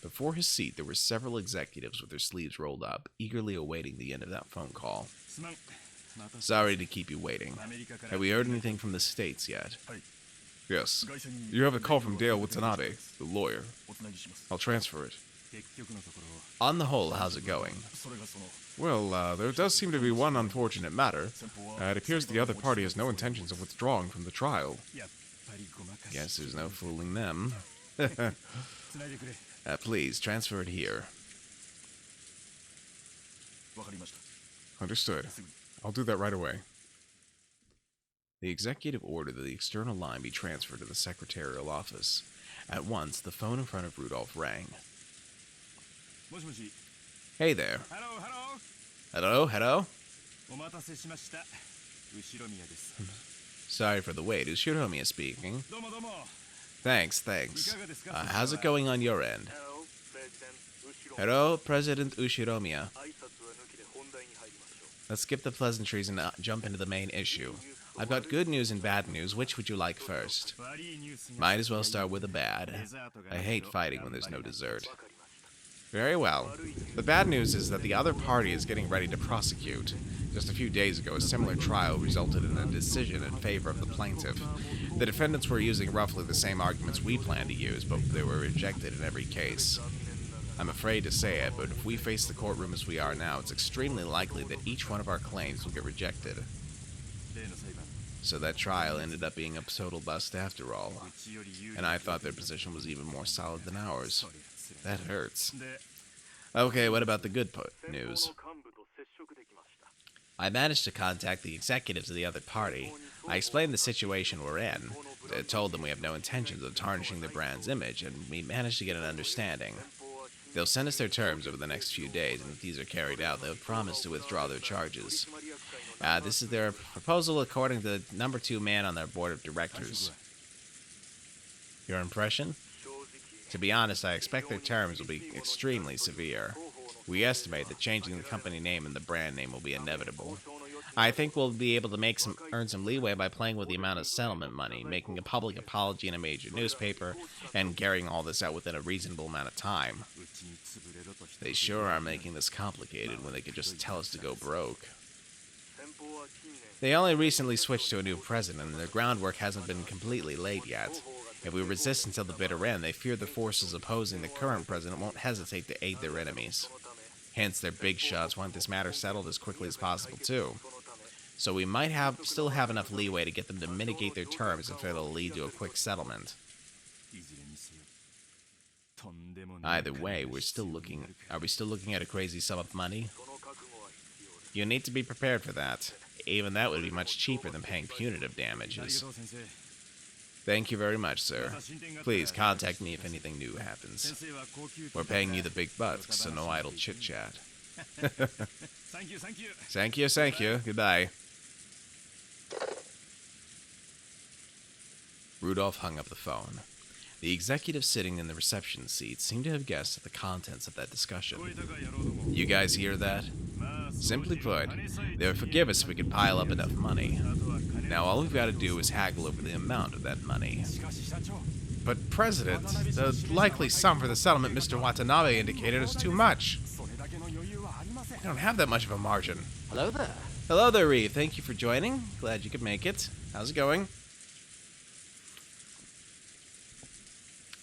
Before his seat, there were several executives with their sleeves rolled up, eagerly awaiting the end of that phone call. Sorry to keep you waiting. Have we heard anything from the States yet? Yes. You have a call from Dale Watanabe, the lawyer. I'll transfer it. On the whole, how's it going? Well, there does seem to be one unfortunate matter. It appears the other party has no intentions of withdrawing from the trial. Guess there's no fooling them. Please, transfer it here. Understood. I'll do that right away. The executive ordered that the external line be transferred to the secretarial office. At once, the phone in front of Rudolph rang. Hey there. Hello? Sorry for the wait. Ushiromiya speaking. Thanks. How's it going on your end? Hello, President Ushiromiya. Let's skip the pleasantries and jump into the main issue. I've got good news and bad news. Which would you like first? Might as well start with the bad. I hate fighting when there's no dessert. Very well. The bad news is that the other party is getting ready to prosecute. Just a few days ago, a similar trial resulted in a decision in favor of the plaintiff. The defendants were using roughly the same arguments we planned to use, but they were rejected in every case. I'm afraid to say it, but if we face the courtroom as we are now, it's extremely likely that each one of our claims will get rejected. So that trial ended up being a total bust after all. And I thought their position was even more solid than ours. That hurts. Okay, what about the good news? I managed to contact the executives of the other party. I explained the situation we're in. I told them we have no intentions of tarnishing the brand's image, and we managed to get an understanding. They'll send us their terms over the next few days, and if these are carried out, they'll promise to withdraw their charges. This is their proposal according to the number 2 man on their board of directors. Your impression? To be honest, I expect their terms will be extremely severe. We estimate that changing the company name and the brand name will be inevitable. I think we'll be able to earn some leeway by playing with the amount of settlement money, making a public apology in a major newspaper, and carrying all this out within a reasonable amount of time. They sure are making this complicated when they could just tell us to go broke. They only recently switched to a new president, and their groundwork hasn't been completely laid yet. If we resist until the bitter end, they fear the forces opposing the current president won't hesitate to aid their enemies. Hence, their big shots want this matter settled as quickly as possible, too. So we might still have enough leeway to get them to mitigate their terms if it'll lead to a quick settlement. Either way, are we still looking at a crazy sum of money? You need to be prepared for that. Even that would be much cheaper than paying punitive damages. Thank you very much, sir. Please contact me if anything new happens. We're paying you the big bucks, so no idle chit-chat. Thank you. Goodbye. Rudolph hung up the phone. The executive sitting in the reception seat seemed to have guessed at the contents of that discussion. You guys hear that? Simply put, they would forgive us if we could pile up enough money. Now all we've got to do is haggle over the amount of that money. But, President, the likely sum for the settlement Mr. Watanabe indicated is too much. I don't have that much of a margin. Hello there. Hello there, Reeve. Thank you for joining. Glad you could make it. How's it going?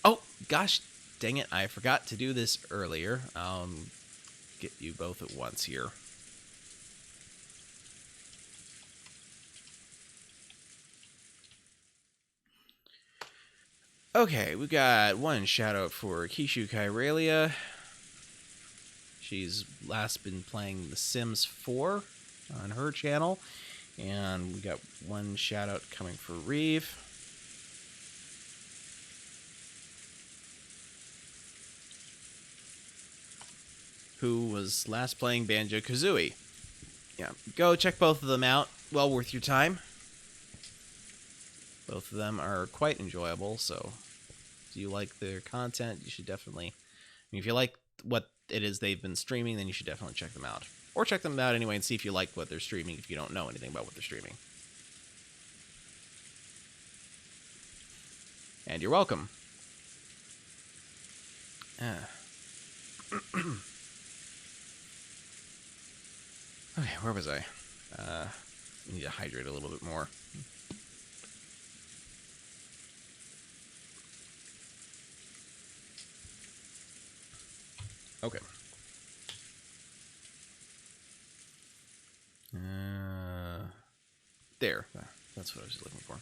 Oh, gosh dang it. I forgot to do this earlier. I'll get you both at once here. Okay, we got one shout out for Kishu Kyralia. She's last been playing The Sims 4 on her channel. And we got one shout out coming for Reeve. Who was last playing Banjo-Kazooie. Yeah, go check both of them out. Well worth your time. Both of them are quite enjoyable, so if you like their content, you should definitely... I mean, if you like what it is they've been streaming, then you should definitely check them out. Or check them out anyway and see if you like what they're streaming if you don't know anything about what they're streaming. And you're welcome. Okay, where was I? Need to hydrate a little bit more. Okay. There. That's what I was looking for.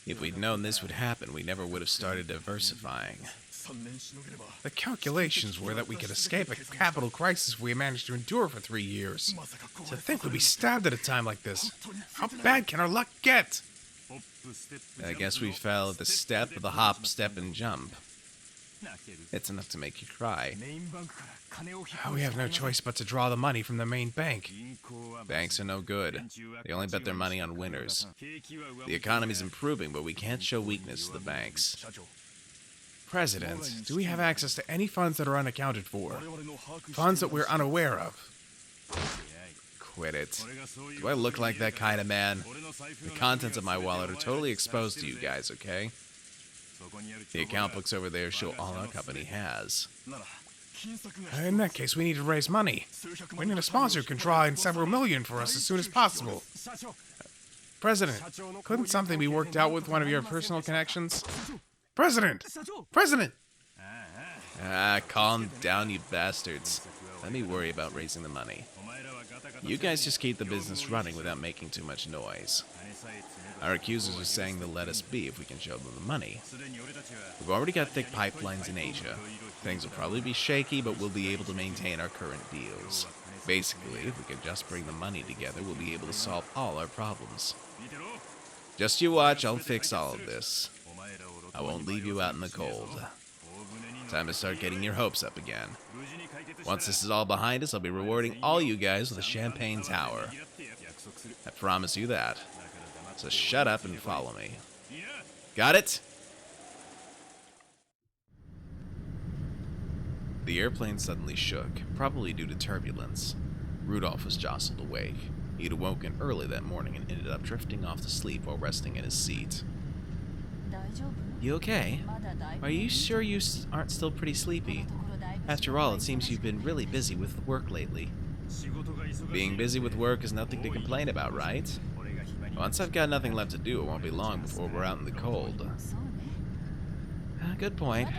If we'd known this would happen, we never would have started diversifying. The calculations were that we could escape a capital crisis we managed to endure for 3 years. To think we'd be stabbed at a time like this. How bad can our luck get? I guess we fell at the step of the hop, step, and jump. It's enough to make you cry. We have no choice but to draw the money from the main bank. Banks are no good. They only bet their money on winners. The economy's improving, but we can't show weakness to the banks. President, do we have access to any funds that are unaccounted for? Funds that we're unaware of? Quit it. Do I look like that kind of man? The contents of my wallet are totally exposed to you guys, okay? The account books over there show all our company has. In that case, we need to raise money. We need a sponsor who can draw in several million for us as soon as possible. President, couldn't something be worked out with one of your personal connections? President! President! Calm down, you bastards. Let me worry about raising the money. You guys just keep the business running without making too much noise. Our accusers are saying they'll let us be if we can show them the money. We've already got thick pipelines in Asia. Things will probably be shaky, but we'll be able to maintain our current deals. Basically, if we can just bring the money together, we'll be able to solve all our problems. Just you watch, I'll fix all of this. I won't leave you out in the cold. Time to start getting your hopes up again. Once this is all behind us, I'll be rewarding all you guys with a champagne tower. I promise you that. So shut up and follow me. Got it? The airplane suddenly shook, probably due to turbulence. Rudolph was jostled awake. He'd awoken early that morning and ended up drifting off to sleep while resting in his seat. You okay? Are you sure you aren't still pretty sleepy? After all, it seems you've been really busy with work lately. Being busy with work is nothing to complain about, right? Once I've got nothing left to do, it won't be long before we're out in the cold. Good point.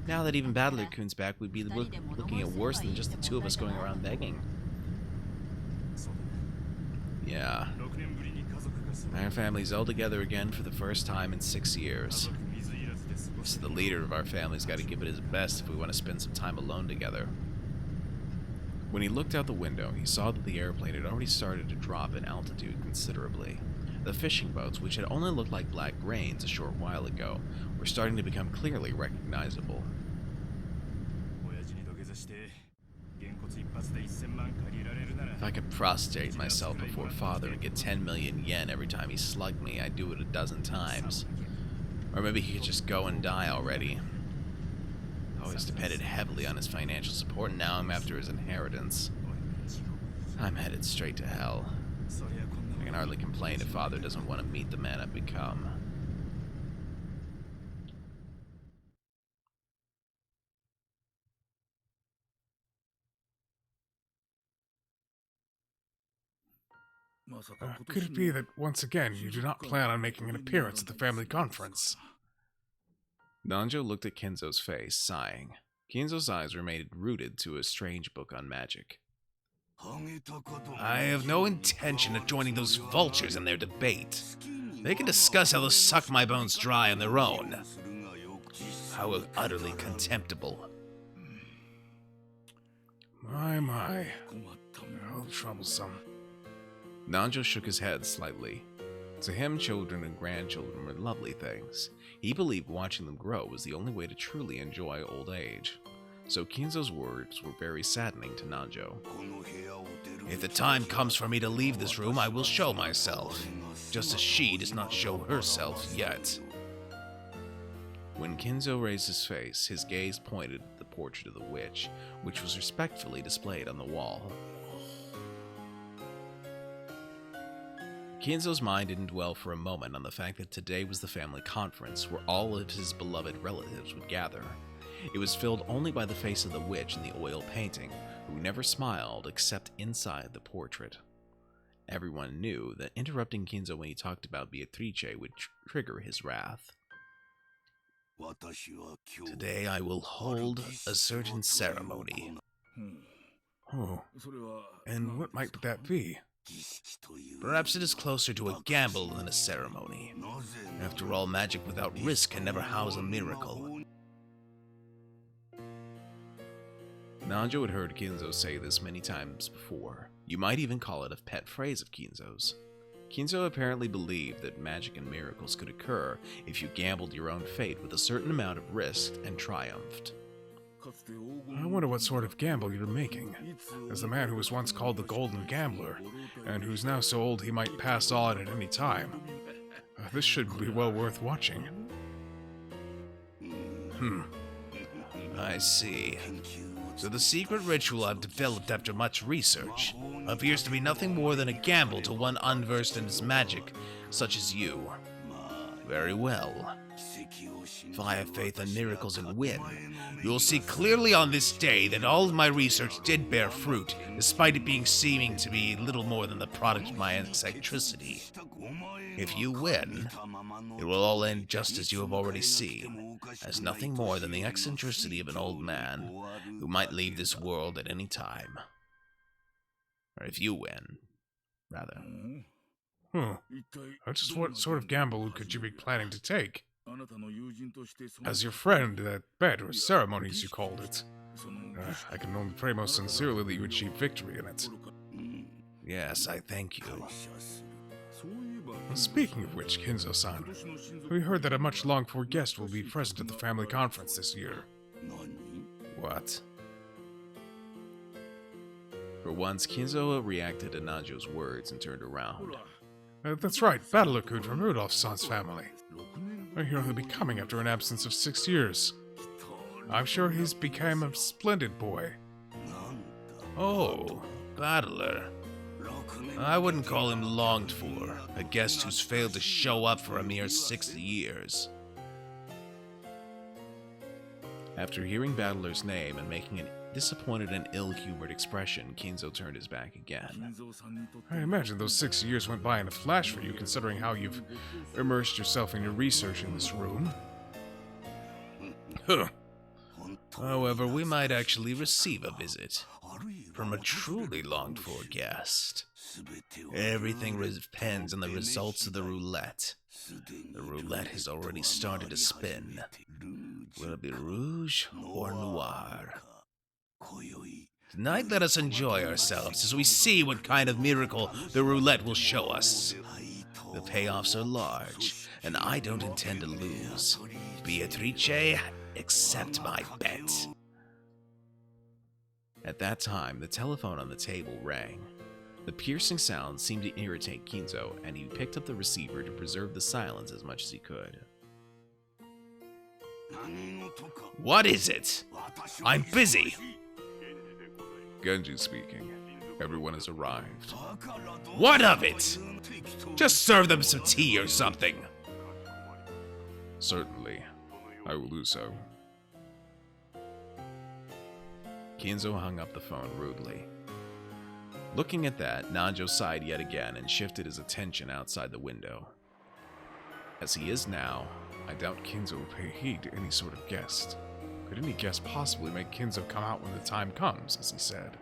Now that even Battler-kun's back, we'd be looking at worse than just the two of us going around begging. Yeah. Our family's all together again for the first time in 6 years. So the leader of our family's got to give it his best if we want to spend some time alone together. When he looked out the window, he saw that the airplane had already started to drop in altitude considerably. The fishing boats, which had only looked like black grains a short while ago, were starting to become clearly recognizable. If I could prostrate myself before Father and get 10 million yen every time he slugged me, I'd do it a dozen times. Or maybe he could just go and die already. I always depended heavily on his financial support, and now I'm after his inheritance. I'm headed straight to hell. I can hardly complain if Father doesn't want to meet the man I've become. Could it be that, once again, you do not plan on making an appearance at the family conference? Nanjo looked at Kinzo's face, sighing. Kinzo's eyes remained rooted to a strange book on magic. I have no intention of joining those vultures in their debate. They can discuss how to suck my bones dry on their own. How utterly contemptible. My. How troublesome. Nanjo shook his head slightly. To him, children and grandchildren were lovely things. He believed watching them grow was the only way to truly enjoy old age. So Kinzo's words were very saddening to Nanjo. If the time comes for me to leave this room, I will show myself, just as she does not show herself yet. When Kinzo raised his face, his gaze pointed at the portrait of the witch, which was respectfully displayed on the wall. Kinzo's mind didn't dwell for a moment on the fact that today was the family conference where all of his beloved relatives would gather. It was filled only by the face of the witch in the oil painting, who never smiled except inside the portrait. Everyone knew that interrupting Kinzo when he talked about Beatrice would trigger his wrath. Today I will hold a certain ceremony. Oh, and what might that be? Perhaps it is closer to a gamble than a ceremony. After all, magic without risk can never house a miracle. Nanjo had heard Kinzo say this many times before. You might even call it a pet phrase of Kinzo's. Kinzo apparently believed that magic and miracles could occur if you gambled your own fate with a certain amount of risk and triumphed. I wonder what sort of gamble you're making. As the man who was once called the Golden Gambler, and who's now so old he might pass on at any time. This should be well worth watching. I see. So the secret ritual I've developed after much research appears to be nothing more than a gamble to one unversed in its magic, such as you. Very well. If I have faith in miracles and win, you will see clearly on this day that all of my research did bear fruit, despite it being seeming to be little more than the product of my eccentricity. If you win, it will all end just as you have already seen, as nothing more than the eccentricity of an old man who might leave this world at any time. Or if you win, rather. Just what sort of gamble could you be planning to take? As your friend, that bet or ceremonies you called it. I can only pray most sincerely that you achieve victory in it. Yes, I thank you. Speaking of which, Kinzo-san, we heard that a much longed-for guest will be present at the family conference this year. What? For once, Kinzo reacted to Nanjo's words and turned around. That's right, Battler-kun from Rudolph's family. He'll be coming after an absence of 6 years. I'm sure he's become a splendid boy. Oh, Battler. I wouldn't call him longed for, a guest who's failed to show up for a mere 60 years. After hearing Battler's name and making a disappointed and ill-humored expression, Kinzo turned his back again. I imagine those 6 years went by in a flash for you, considering how you've immersed yourself in your research in this room. However, we might actually receive a visit from a truly longed-for guest. Everything depends on the results of the roulette. The roulette has already started to spin. Will it be rouge or noir? Tonight, let us enjoy ourselves as we see what kind of miracle the roulette will show us. The payoffs are large, and I don't intend to lose. Beatrice, accept my bet. At that time, the telephone on the table rang. The piercing sound seemed to irritate Kinzo, and he picked up the receiver to preserve the silence as much as he could. What is it? I'm busy! Genji speaking. Everyone has arrived. What of it? Just serve them some tea or something. Certainly. I will do so. Kinzo hung up the phone rudely. Looking at that, Nanjo sighed yet again and shifted his attention outside the window. As he is now, I doubt Kinzo will pay heed to any sort of guest. Could any guest possibly make Kinzo come out when the time comes, as he said?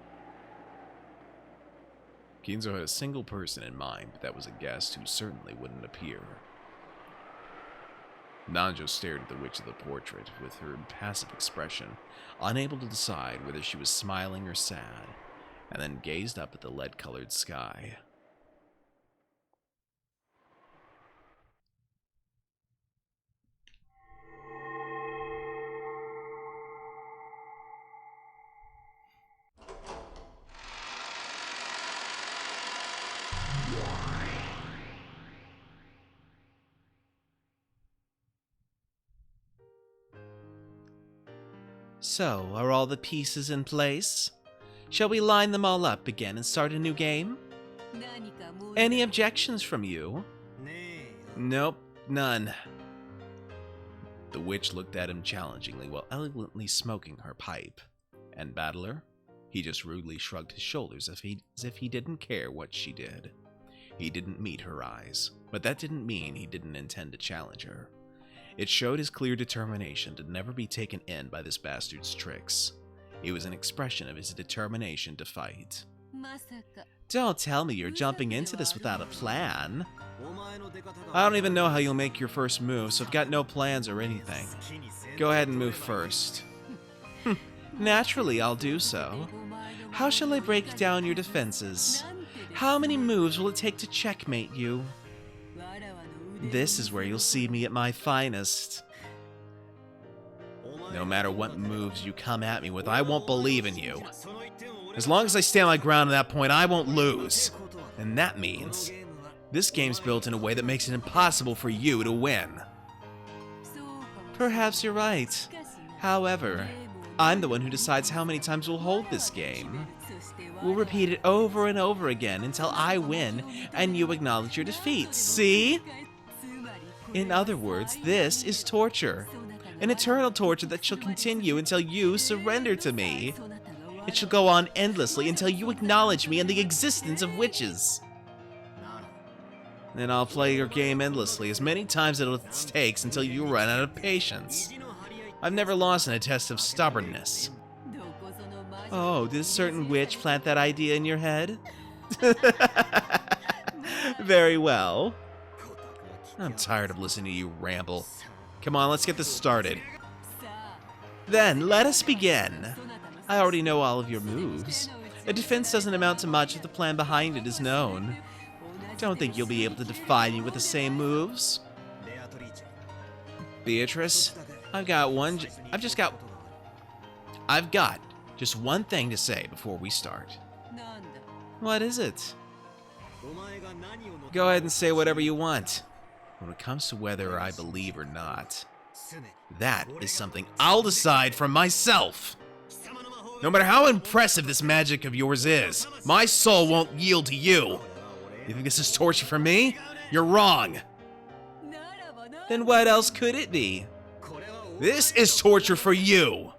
Kinzo had a single person in mind, but that was a guest who certainly wouldn't appear. Nanjo stared at the witch of the portrait with her impassive expression, unable to decide whether she was smiling or sad, and then gazed up at the lead-colored sky. So, are all the pieces in place? Shall we line them all up again and start a new game? Any objections from you? Nope, none. The witch looked at him challengingly while elegantly smoking her pipe. And Battler? He just rudely shrugged his shoulders as if he didn't care what she did. He didn't meet her eyes, but that didn't mean he didn't intend to challenge her. It showed his clear determination to never be taken in by this bastard's tricks. It was an expression of his determination to fight. Don't tell me you're jumping into this without a plan. I don't even know how you'll make your first move, so I've got no plans or anything. Go ahead and move first. Naturally, I'll do so. How shall I break down your defenses? How many moves will it take to checkmate you? This is where you'll see me at my finest. No matter what moves you come at me with, I won't believe in you. As long as I stand my ground at that point, I won't lose. And that means this game's built in a way that makes it impossible for you to win. Perhaps you're right. However, I'm the one who decides how many times we'll hold this game. We'll repeat it over and over again until I win and you acknowledge your defeat. See? In other words, this is torture. An eternal torture that shall continue until you surrender to me. It shall go on endlessly until you acknowledge me and the existence of witches. Then I'll play your game endlessly, as many times as it takes until you run out of patience. I've never lost in a test of stubbornness. Oh, did a certain witch plant that idea in your head? Very well. I'm tired of listening to you ramble. Come on, let's get this started. Then, let us begin. I already know all of your moves. A defense doesn't amount to much if the plan behind it is known. Don't think you'll be able to defy me with the same moves. Beatrice, I've got just one thing to say before we start. What is it? Go ahead and say whatever you want. When it comes to whether I believe or not, that is something I'll decide for myself. No matter how impressive this magic of yours is, my soul won't yield to you. You think this is torture for me? You're wrong. Then what else could it be? This is torture for you.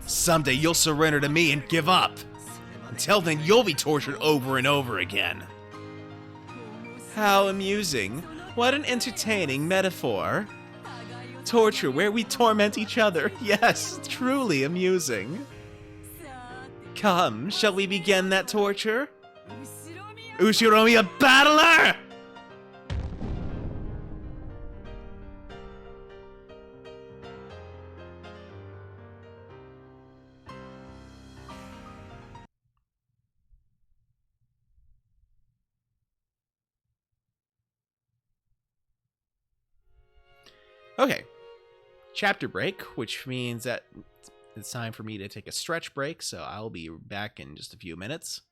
Someday you'll surrender to me and give up. Until then, you'll be tortured over and over again. How amusing. What an entertaining metaphor. Torture where we torment each other. Yes, truly amusing. Come, shall we begin that torture? Ushiromi, a battler! Okay. Chapter break, which means that it's time for me to take a stretch break, so I'll be back in just a few minutes.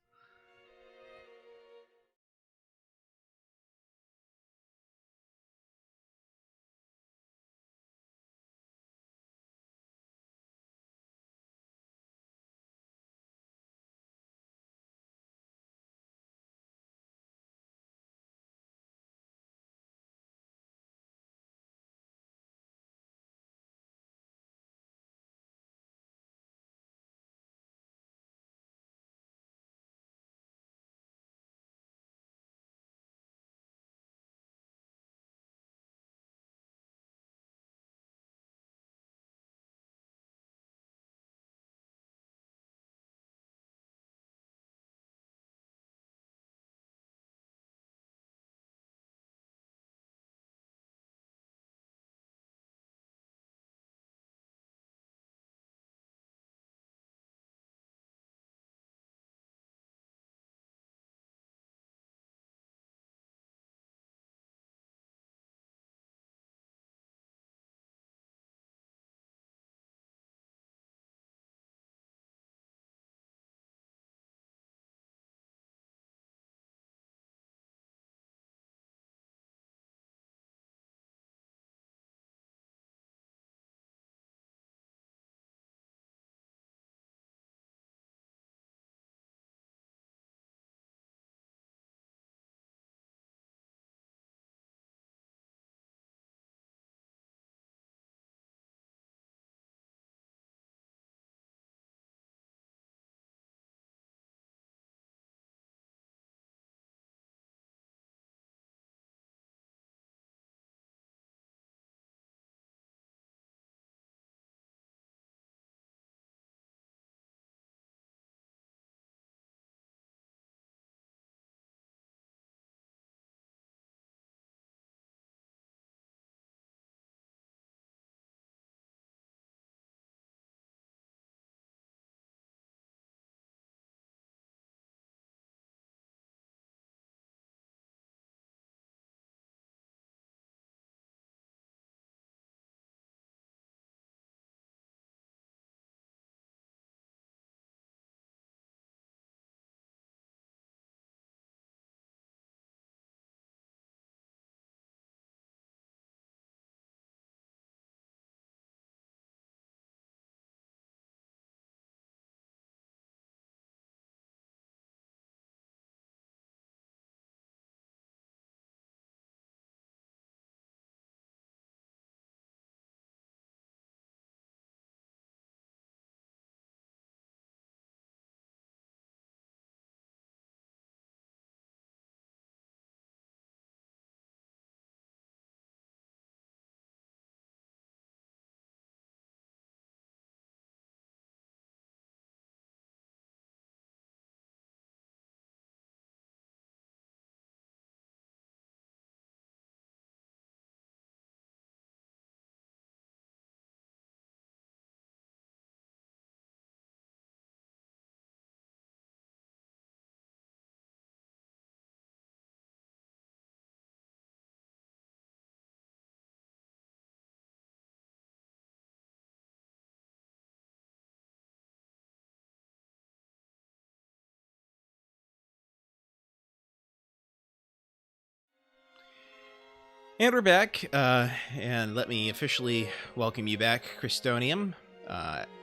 And we're back, and let me officially welcome you back, Christonium.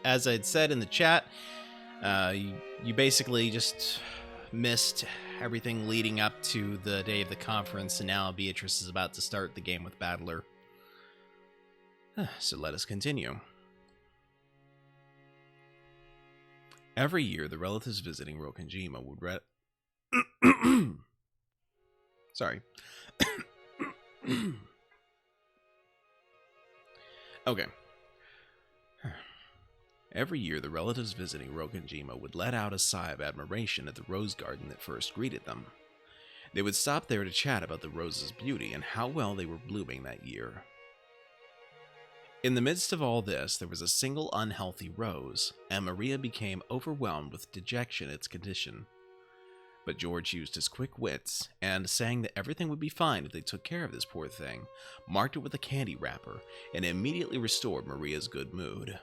As I'd said in the chat, you basically just missed everything leading up to the day of the conference, and now Beatrice is about to start the game with Battler. So let us continue. Every year, the relatives visiting Rokenjima would Sorry. Okay. Every year, the relatives visiting Rokenjima would let out a sigh of admiration at the rose garden that first greeted them. They would stop there to chat about the roses' beauty and how well they were blooming that year. In the midst of all this, there was a single unhealthy rose, and Maria became overwhelmed with dejection at its condition. But George used his quick wits, and saying that everything would be fine if they took care of this poor thing, marked it with a candy wrapper, and immediately restored Maria's good mood.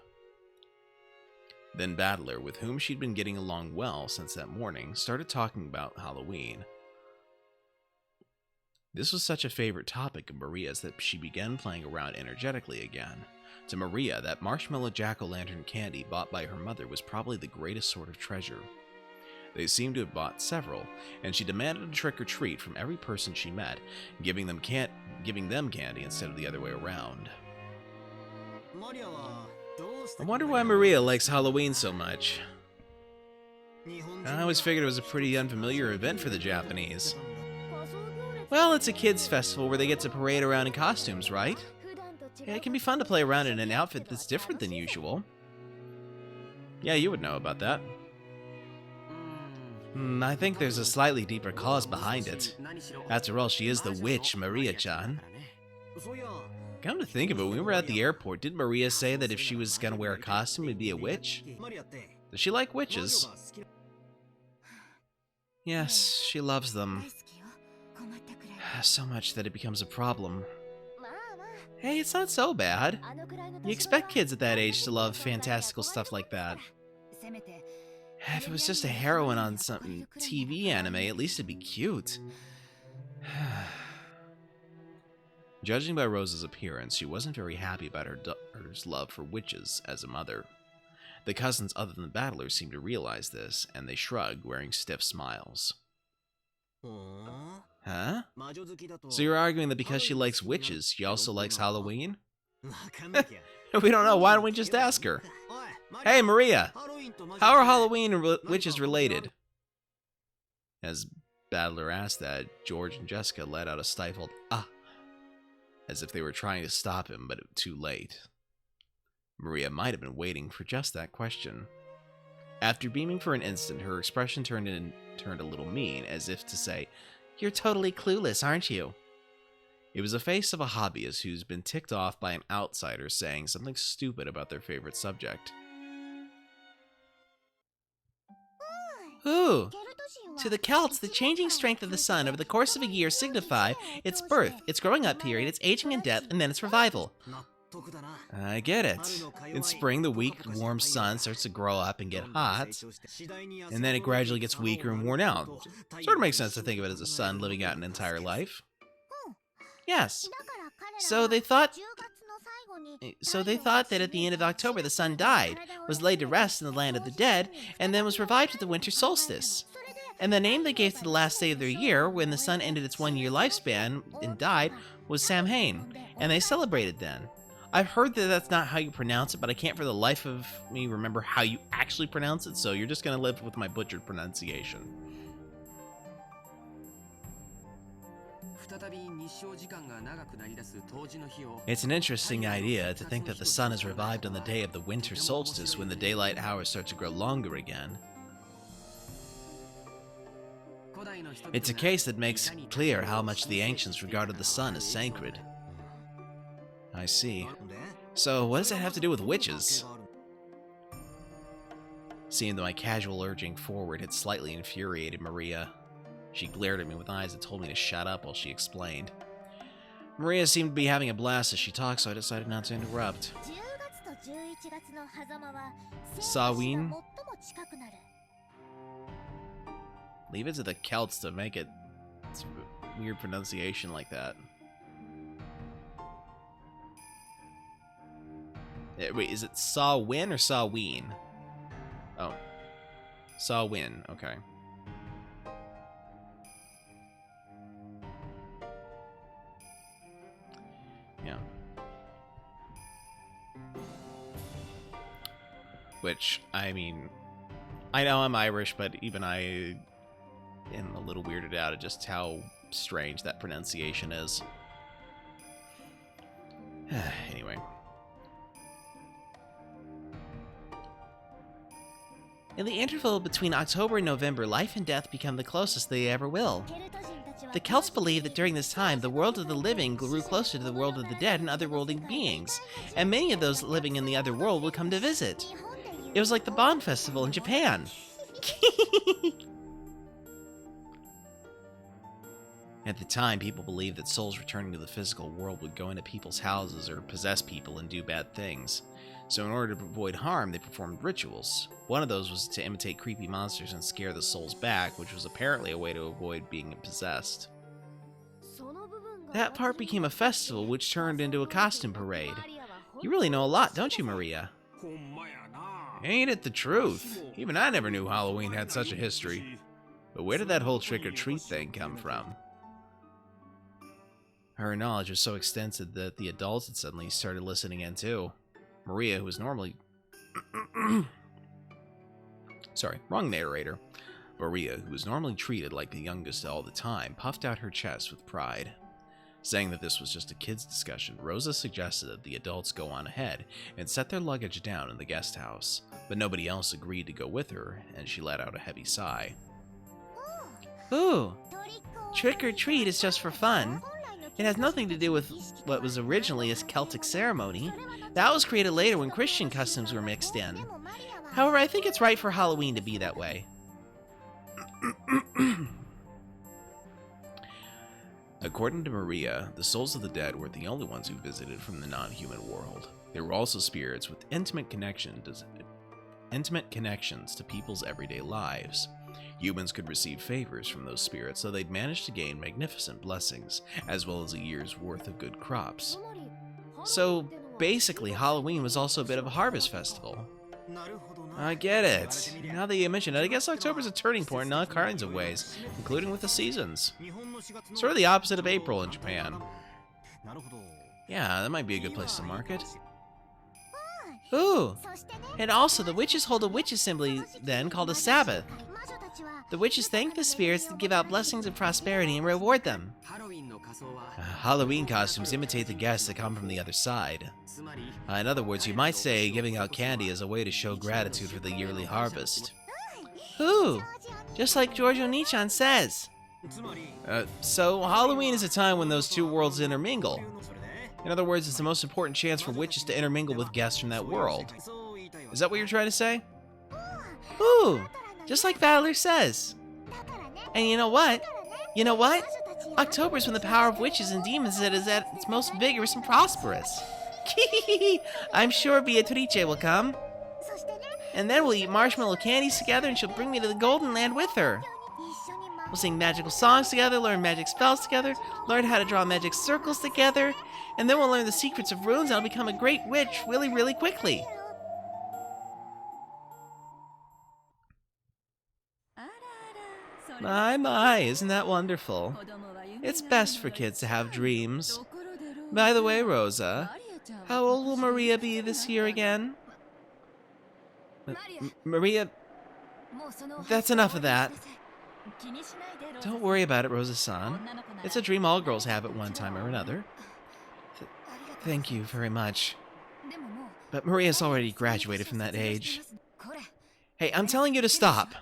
Then Battler, with whom she'd been getting along well since that morning, started talking about Halloween. This was such a favorite topic of Maria's that she began playing around energetically again. To Maria, that marshmallow jack-o'-lantern candy bought by her mother was probably the greatest sort of treasure. They seemed to have bought several, and she demanded a trick or treat from every person she met, giving them candy instead of the other way around. I wonder why Maria likes Halloween so much. I always figured it was a pretty unfamiliar event for the Japanese. Well, it's a kids' festival where they get to parade around in costumes, right? Yeah, it can be fun to play around in an outfit that's different than usual. Yeah, you would know about that. I think there's a slightly deeper cause behind it. After all, she is the witch, Maria-chan. Come to think of it, when we were at the airport, didn't Maria say that if she was gonna wear a costume, it'd be a witch? Does she like witches? Yes, she loves them. So much that it becomes a problem. Hey, it's not so bad. You expect kids at that age to love fantastical stuff like that. If it was just a heroine on some TV anime, at least it'd be cute. Judging by Rose's appearance, she wasn't very happy about her daughter's love for witches as a mother. The cousins other than the battlers seemed to realize this, and they shrugged, wearing stiff smiles. Huh? So you're arguing that because she likes witches, she also likes Halloween? We don't know, why don't we just ask her? Hey, Maria! How are Halloween and witches related? As Battler asked that, George and Jessica let out a stifled "ah," as if they were trying to stop him, but too late. Maria might have been waiting for just that question. After beaming for an instant, her expression turned a little mean, as if to say, "You're totally clueless, aren't you?" It was the face of a hobbyist who's been ticked off by an outsider saying something stupid about their favorite subject. Ooh! To the Celts, the changing strength of the sun over the course of a year signify its birth, its growing up period, its aging and death, and then its revival. I get it. In spring, the weak, warm sun starts to grow up and get hot, and then it gradually gets weaker and worn out. Sort of makes sense to think of it as a sun living out an entire life. Yes. So they thought that at the end of October the sun died, was laid to rest in the land of the dead, and then was revived at the winter solstice. And the name they gave to the last day of their year, when the sun ended its 1-year lifespan and died, was Samhain, and they celebrated then. I've heard that that's not how you pronounce it, but I can't for the life of me remember how you actually pronounce it, so you're just gonna live with my butchered pronunciation. It's an interesting idea to think that the sun is revived on the day of the winter solstice when the daylight hours start to grow longer again. It's a case that makes clear how much the ancients regarded the sun as sacred. I see. So, what does that have to do with witches? Seeing that my casual urging forward had slightly infuriated Maria. She glared at me with eyes that told me to shut up while she explained. Maria seemed to be having a blast as she talked, so I decided not to interrupt. Samhain? Leave it to the Celts to make it weird pronunciation like that. Wait, is it Saw Win or Saw Ween? Oh. Saw Win, okay. Yeah. Which, I mean, I know I'm Irish, but even I am a little weirded out at just how strange that pronunciation is. Anyway. In the interval between October and November, life and death become the closest they ever will. The Celts believe that during this time, the world of the living grew closer to the world of the dead and otherworldly beings, and many of those living in the other world would come to visit. It was like the Bon Festival in Japan. At the time, people believed that souls returning to the physical world would go into people's houses or possess people and do bad things. So in order to avoid harm, they performed rituals. One of those was to imitate creepy monsters and scare the souls back, which was apparently a way to avoid being possessed. That part became a festival, which turned into a costume parade. You really know a lot, don't you, Maria? Ain't it the truth? Even I never knew Halloween had such a history. But where did that whole trick-or-treat thing come from? Her knowledge was so extensive that the adults had suddenly started listening in too. Maria, who was normally... Sorry, wrong narrator. Maria, who was normally treated like the youngest all the time, puffed out her chest with pride. Saying that this was just a kids' discussion, Rosa suggested that the adults go on ahead and set their luggage down in the guest house, but nobody else agreed to go with her, and she let out a heavy sigh. Ooh, trick or treat is just for fun. It has nothing to do with what was originally a Celtic ceremony. That was created later when Christian customs were mixed in. However, I think it's right for Halloween to be that way. According to Maria, the souls of the dead were the only ones who visited from the non-human world. They were also spirits with intimate connections to people's everyday lives. Humans could receive favors from those spirits, so they'd manage to gain magnificent blessings, as well as a year's worth of good crops. So, basically, Halloween was also a bit of a harvest festival. I get it. Now that you mention it, I guess October's a turning point in all kinds of ways, including with the seasons. Sort of the opposite of April in Japan. Yeah, that might be a good place to market. Ooh! And also, the witches hold a witch assembly then called a Sabbath. The witches thank the spirits that give out blessings of prosperity and reward them. Halloween costumes imitate the guests that come from the other side. In other words, you might say giving out candy is a way to show gratitude for the yearly harvest. Ooh! Just like Giorgio Nichan says. So Halloween is a time when those two worlds intermingle. In other words, it's the most important chance for witches to intermingle with guests from that world. Is that what you're trying to say? Ooh! Just like Battler says. And you know what? You know what? October's when the power of witches and demons is at its most vigorous and prosperous. I'm sure Beatrice will come. And then we'll eat marshmallow candies together and she'll bring me to the Golden Land with her. We'll sing magical songs together, learn magic spells together, learn how to draw magic circles together, and then we'll learn the secrets of runes and I'll become a great witch really, really quickly. My, isn't that wonderful? It's best for kids to have dreams. By the way, Rosa, how old will Maria be this year again? Maria, that's enough of that. Don't worry about it, Rosa-san. It's a dream all girls have at one time or another. Thank you very much. But Maria's already graduated from that age. Hey, I'm telling you to stop!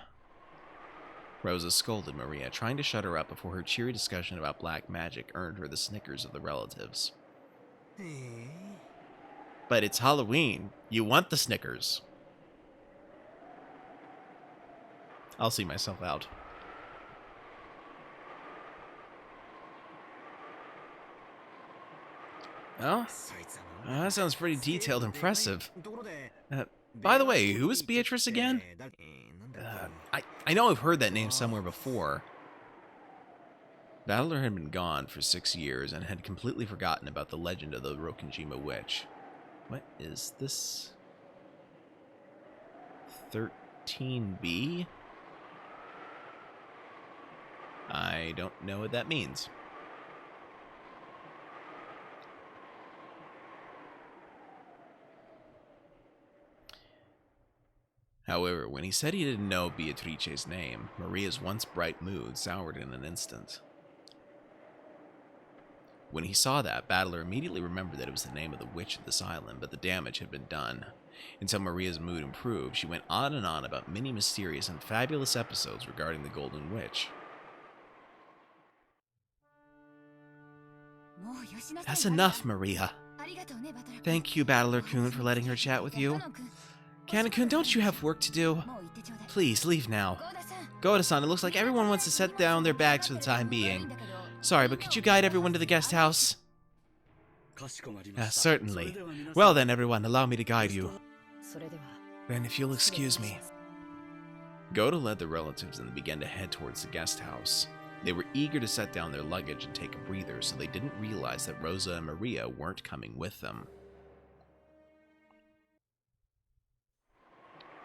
Rosa scolded Maria, trying to shut her up before her cheery discussion about black magic earned her the snickers of the relatives. But it's Halloween. You want the snickers. I'll see myself out. Well, that sounds pretty detailed and impressive. By the way, who is Beatrice again? I know I've heard that name somewhere before. Battler had been gone for 6 years and had completely forgotten about the legend of the Rokenjima witch. What is this? 13B? I don't know what that means. However, when he said he didn't know Beatrice's name, Maria's once bright mood soured in an instant. When he saw that, Battler immediately remembered that it was the name of the witch of this island, but the damage had been done. Until Maria's mood improved, she went on and on about many mysterious and fabulous episodes regarding the Golden Witch. That's enough, Maria. Thank you, Battler-kun, for letting her chat with you. Kana-kun, don't you have work to do? Please, leave now. Goda-san, it looks like everyone wants to set down their bags for the time being. Sorry, but could you guide everyone to the guest house? Certainly. Well then, everyone, allow me to guide you. Then, if you'll excuse me. Goda led the relatives and began to head towards the guest house. They were eager to set down their luggage and take a breather, so they didn't realize that Rosa and Maria weren't coming with them.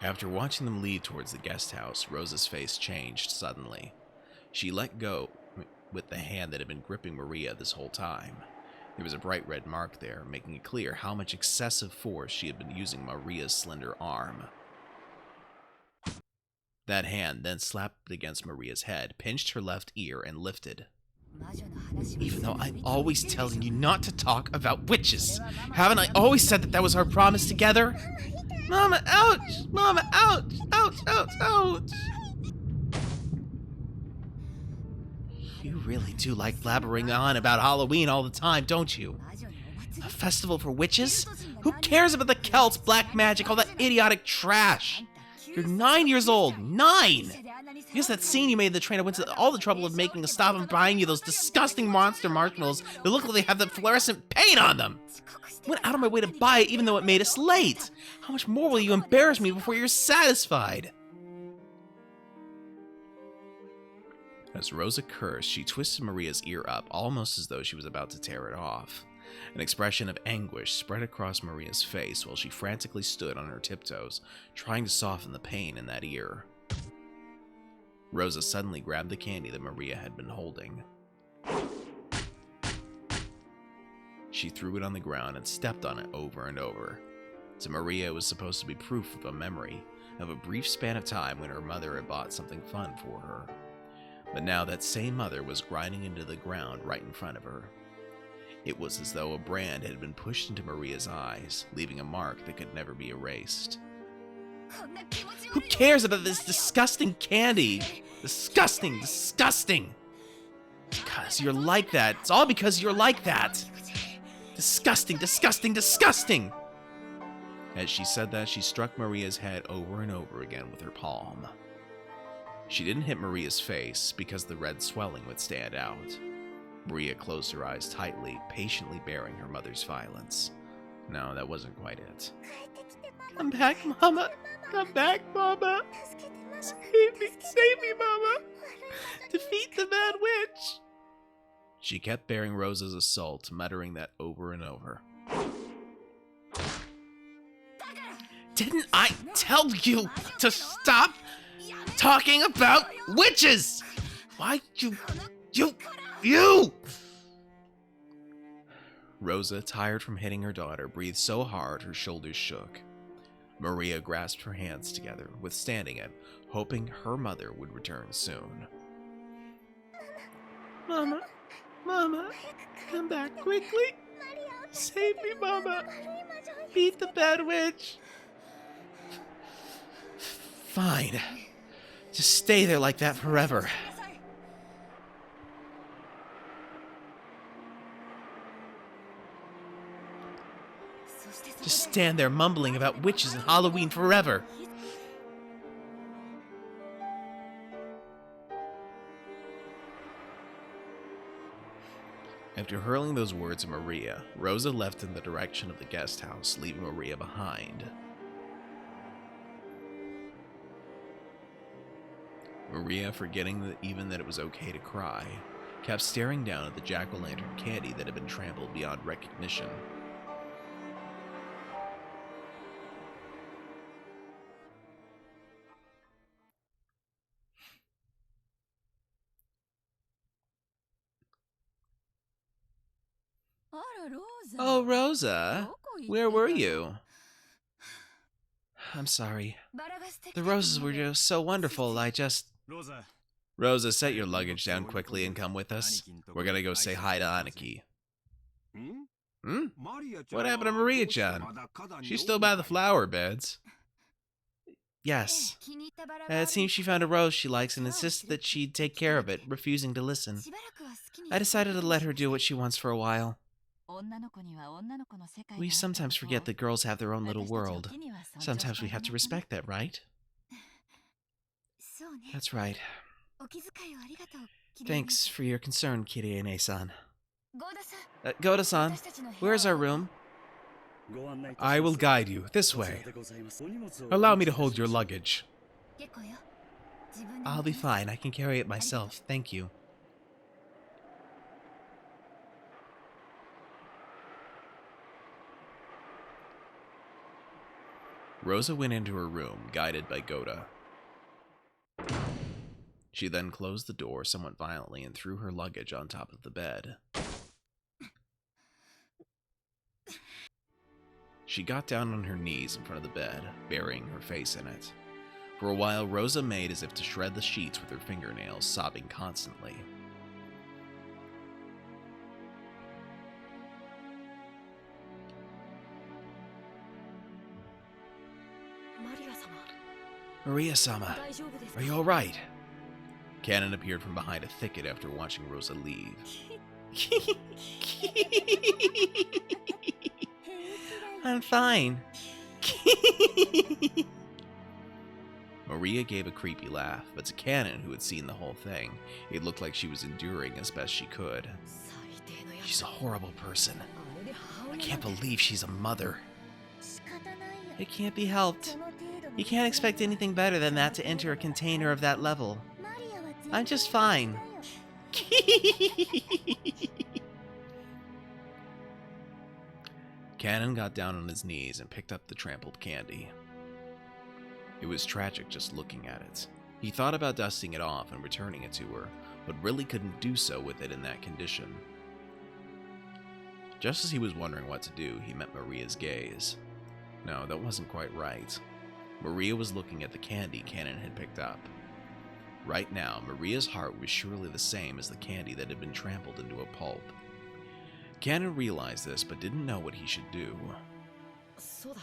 After watching them lead towards the guest house, Rosa's face changed suddenly. She let go with the hand that had been gripping Maria this whole time. There was a bright red mark there, making it clear how much excessive force she had been using Maria's slender arm. That hand then slapped against Maria's head, pinched her left ear, and lifted. Even though I'm always telling you not to talk about witches, haven't I always said that was our promise together? Mama, ouch! Mama, ouch! Ouch, ouch, ouch! You really do like blabbering on about Halloween all the time, don't you? A festival for witches? Who cares about the Celts, black magic, all that idiotic trash? You're 9 years old. 9! Because that scene you made in the train, I went to all the trouble of making a stop and buying you those disgusting monster marshmallows that look like they have that fluorescent paint on them. Went out of my way to buy it even though it made us late. How much more will you embarrass me before you're satisfied? As Rosa cursed, she twisted Maria's ear up, almost as though she was about to tear it off. An expression of anguish spread across Maria's face while she frantically stood on her tiptoes, trying to soften the pain in that ear. Rosa suddenly grabbed the candy that Maria had been holding. She threw it on the ground and stepped on it over and over. To Maria, it was supposed to be proof of a memory, of a brief span of time when her mother had bought something fun for her. But now that same mother was grinding into the ground right in front of her. It was as though a brand had been pushed into Maria's eyes, leaving a mark that could never be erased. Who cares about this disgusting candy? Disgusting, disgusting! Because you're like that. It's all because you're like that. Disgusting, disgusting, disgusting! As she said that, she struck Maria's head over and over again with her palm. She didn't hit Maria's face because the red swelling would stand out. Maria closed her eyes tightly, patiently bearing her mother's violence. No, that wasn't quite it. Come back, Mama! Come back, Mama! Save me, Mama! Defeat the bad witch! She kept bearing Rosa's assault, muttering that over and over. Didn't I tell you to stop talking about witches? Why you... Rosa, tired from hitting her daughter, breathed so hard her shoulders shook. Maria grasped her hands together, withstanding it, hoping her mother would return soon. Mama, Mama, come back quickly. Save me, Mama. Beat the bad witch. Fine. Just stay there like that forever. Just stand there mumbling about witches and Halloween forever. After hurling those words at Maria, Rosa left in the direction of the guest house, leaving Maria behind. Maria, forgetting that it was okay to cry, kept staring down at the jack-o'-lantern candy that had been trampled beyond recognition. Oh, Rosa. Where were you? I'm sorry. The roses were just so wonderful, I just... ローザ Rosa, set your luggage down quickly and come with us. We're gonna go say hi to Aniki. ん Hmm? マリアちゃん What は happened to どうして Maria-chan? まだ花壇に She's お still る by か the い flower beds. Yes. 気に入ったバラがある It seems she found a rose she likes and insisted that she'd take care of it, refusing to listen. しばらくは好きに I decided to let her do what she wants for a while. 女の子には女の子の世界があ We ったことを sometimes forget that girls have their own little 私たちは world. 時には尊重して Sometimes we have to あげないとね respect that, right? そうね That's right. お気遣いをありがとうキリエネ Thanks for your concern, Kirie-san. ゴーダさん Goda-san, 私たちの部屋 where's our room? ご案内いたします I will guide you this こちら way. でございますお荷物を Allow me to hold your luggage. 結構よ自分で I'll 持 be てます fine. I can carry it myself. Thank you. Rosa went into her room, guided by Goda. She then closed the door somewhat violently and threw her luggage on top of the bed. She got down on her knees in front of the bed, burying her face in it. For a while, Rosa made as if to shred the sheets with her fingernails, sobbing constantly. Maria-sama, 大丈夫ですか are you alright? Cannon appeared from behind a thicket after watching Rosa leave. I'm fine. Maria gave a creepy laugh, but to Cannon, who had seen the whole thing, it looked like she was enduring as best she could. She's a horrible person. I can't believe she's a mother. 仕方ないよ It can't be helped. その程度の You can't expect anything better than that to enter a container of that level. マリアは全 I'm just fine. だよ Cannon got down on his knees and picked up the trampled candy. It was tragic just looking at it. He thought about dusting it off and returning it to her, but really couldn't do so with it in that condition. Just as he was wondering what to do, he met Maria's gaze. No, that wasn't quite right. Maria was looking at the candy Cannon had picked up. Right now, Maria's heart was surely the same as the candy that had been trampled into a pulp. Cannon realized this, but didn't know what he should do. そうだ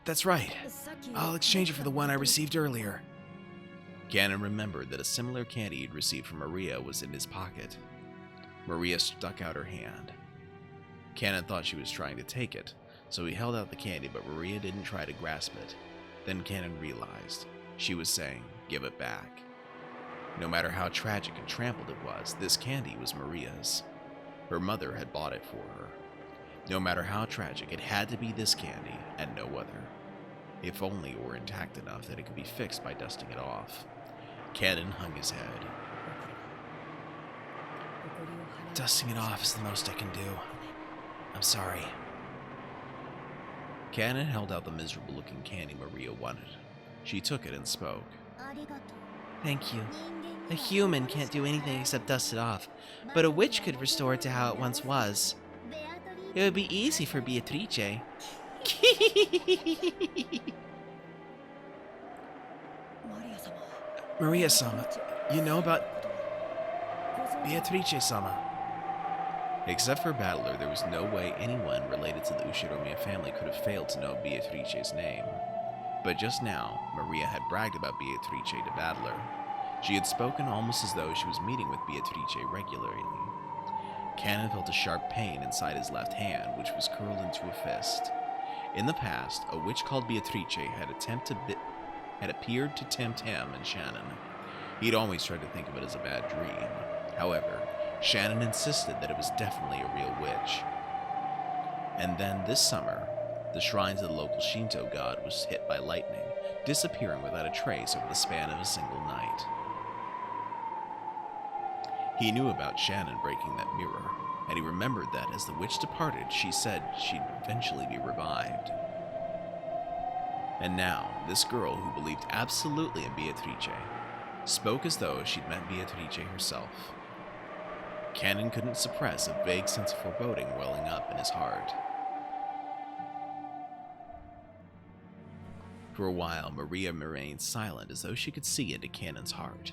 That's right. さっき I'll exchange it for the one I received earlier. Cannon remembered that a similar candy he'd received from Maria was in his pocket. Maria stuck out her hand. Cannon thought she was trying to take it, so he held out the candy, but Maria didn't try to grasp it. Then Cannon realized. She was saying, "Give it back." No matter how tragic and trampled it was, this candy was Maria's. Her mother had bought it for her. No matter how tragic, it had to be this candy and no other. If only it were intact enough that it could be fixed by dusting it off. Cannon hung his head. Dusting it off is the most I can do. I'm sorry. Cannon held out the miserable-looking candy Maria wanted. She took it and spoke. ありがとう Thank you. 人間 A には human can't do anything except dust it off, but a witch could restore it to how it once was. ベアトリー It would be easy for Beatrice. マリア様 Maria-sama, you know about Beatrice-sama. Except for Battler, there was no way anyone related to the Ushiromiya family could have failed to know Beatrice's name. But just now, Maria had bragged about Beatrice to Battler. She had spoken almost as though she was meeting with Beatrice regularly. Cannon felt a sharp pain inside his left hand, which was curled into a fist. In the past, a witch called Beatrice had appeared to tempt him and Shannon. He'd always tried to think of it as a bad dream. However, Shannon insisted that it was definitely a real witch. And then this summer, the shrine to the local Shinto god was hit by lightning, disappearing without a trace over the span of a single night. He knew about Shannon breaking that mirror, and he remembered that as the witch departed, she said she'd eventually be revived. And now, this girl who believed absolutely in Beatrice spoke as though she'd met Beatrice herself. Canon couldn't suppress a vague sense of foreboding welling up in his heart. For a while, Maria remained silent as though she could see into Canon's heart,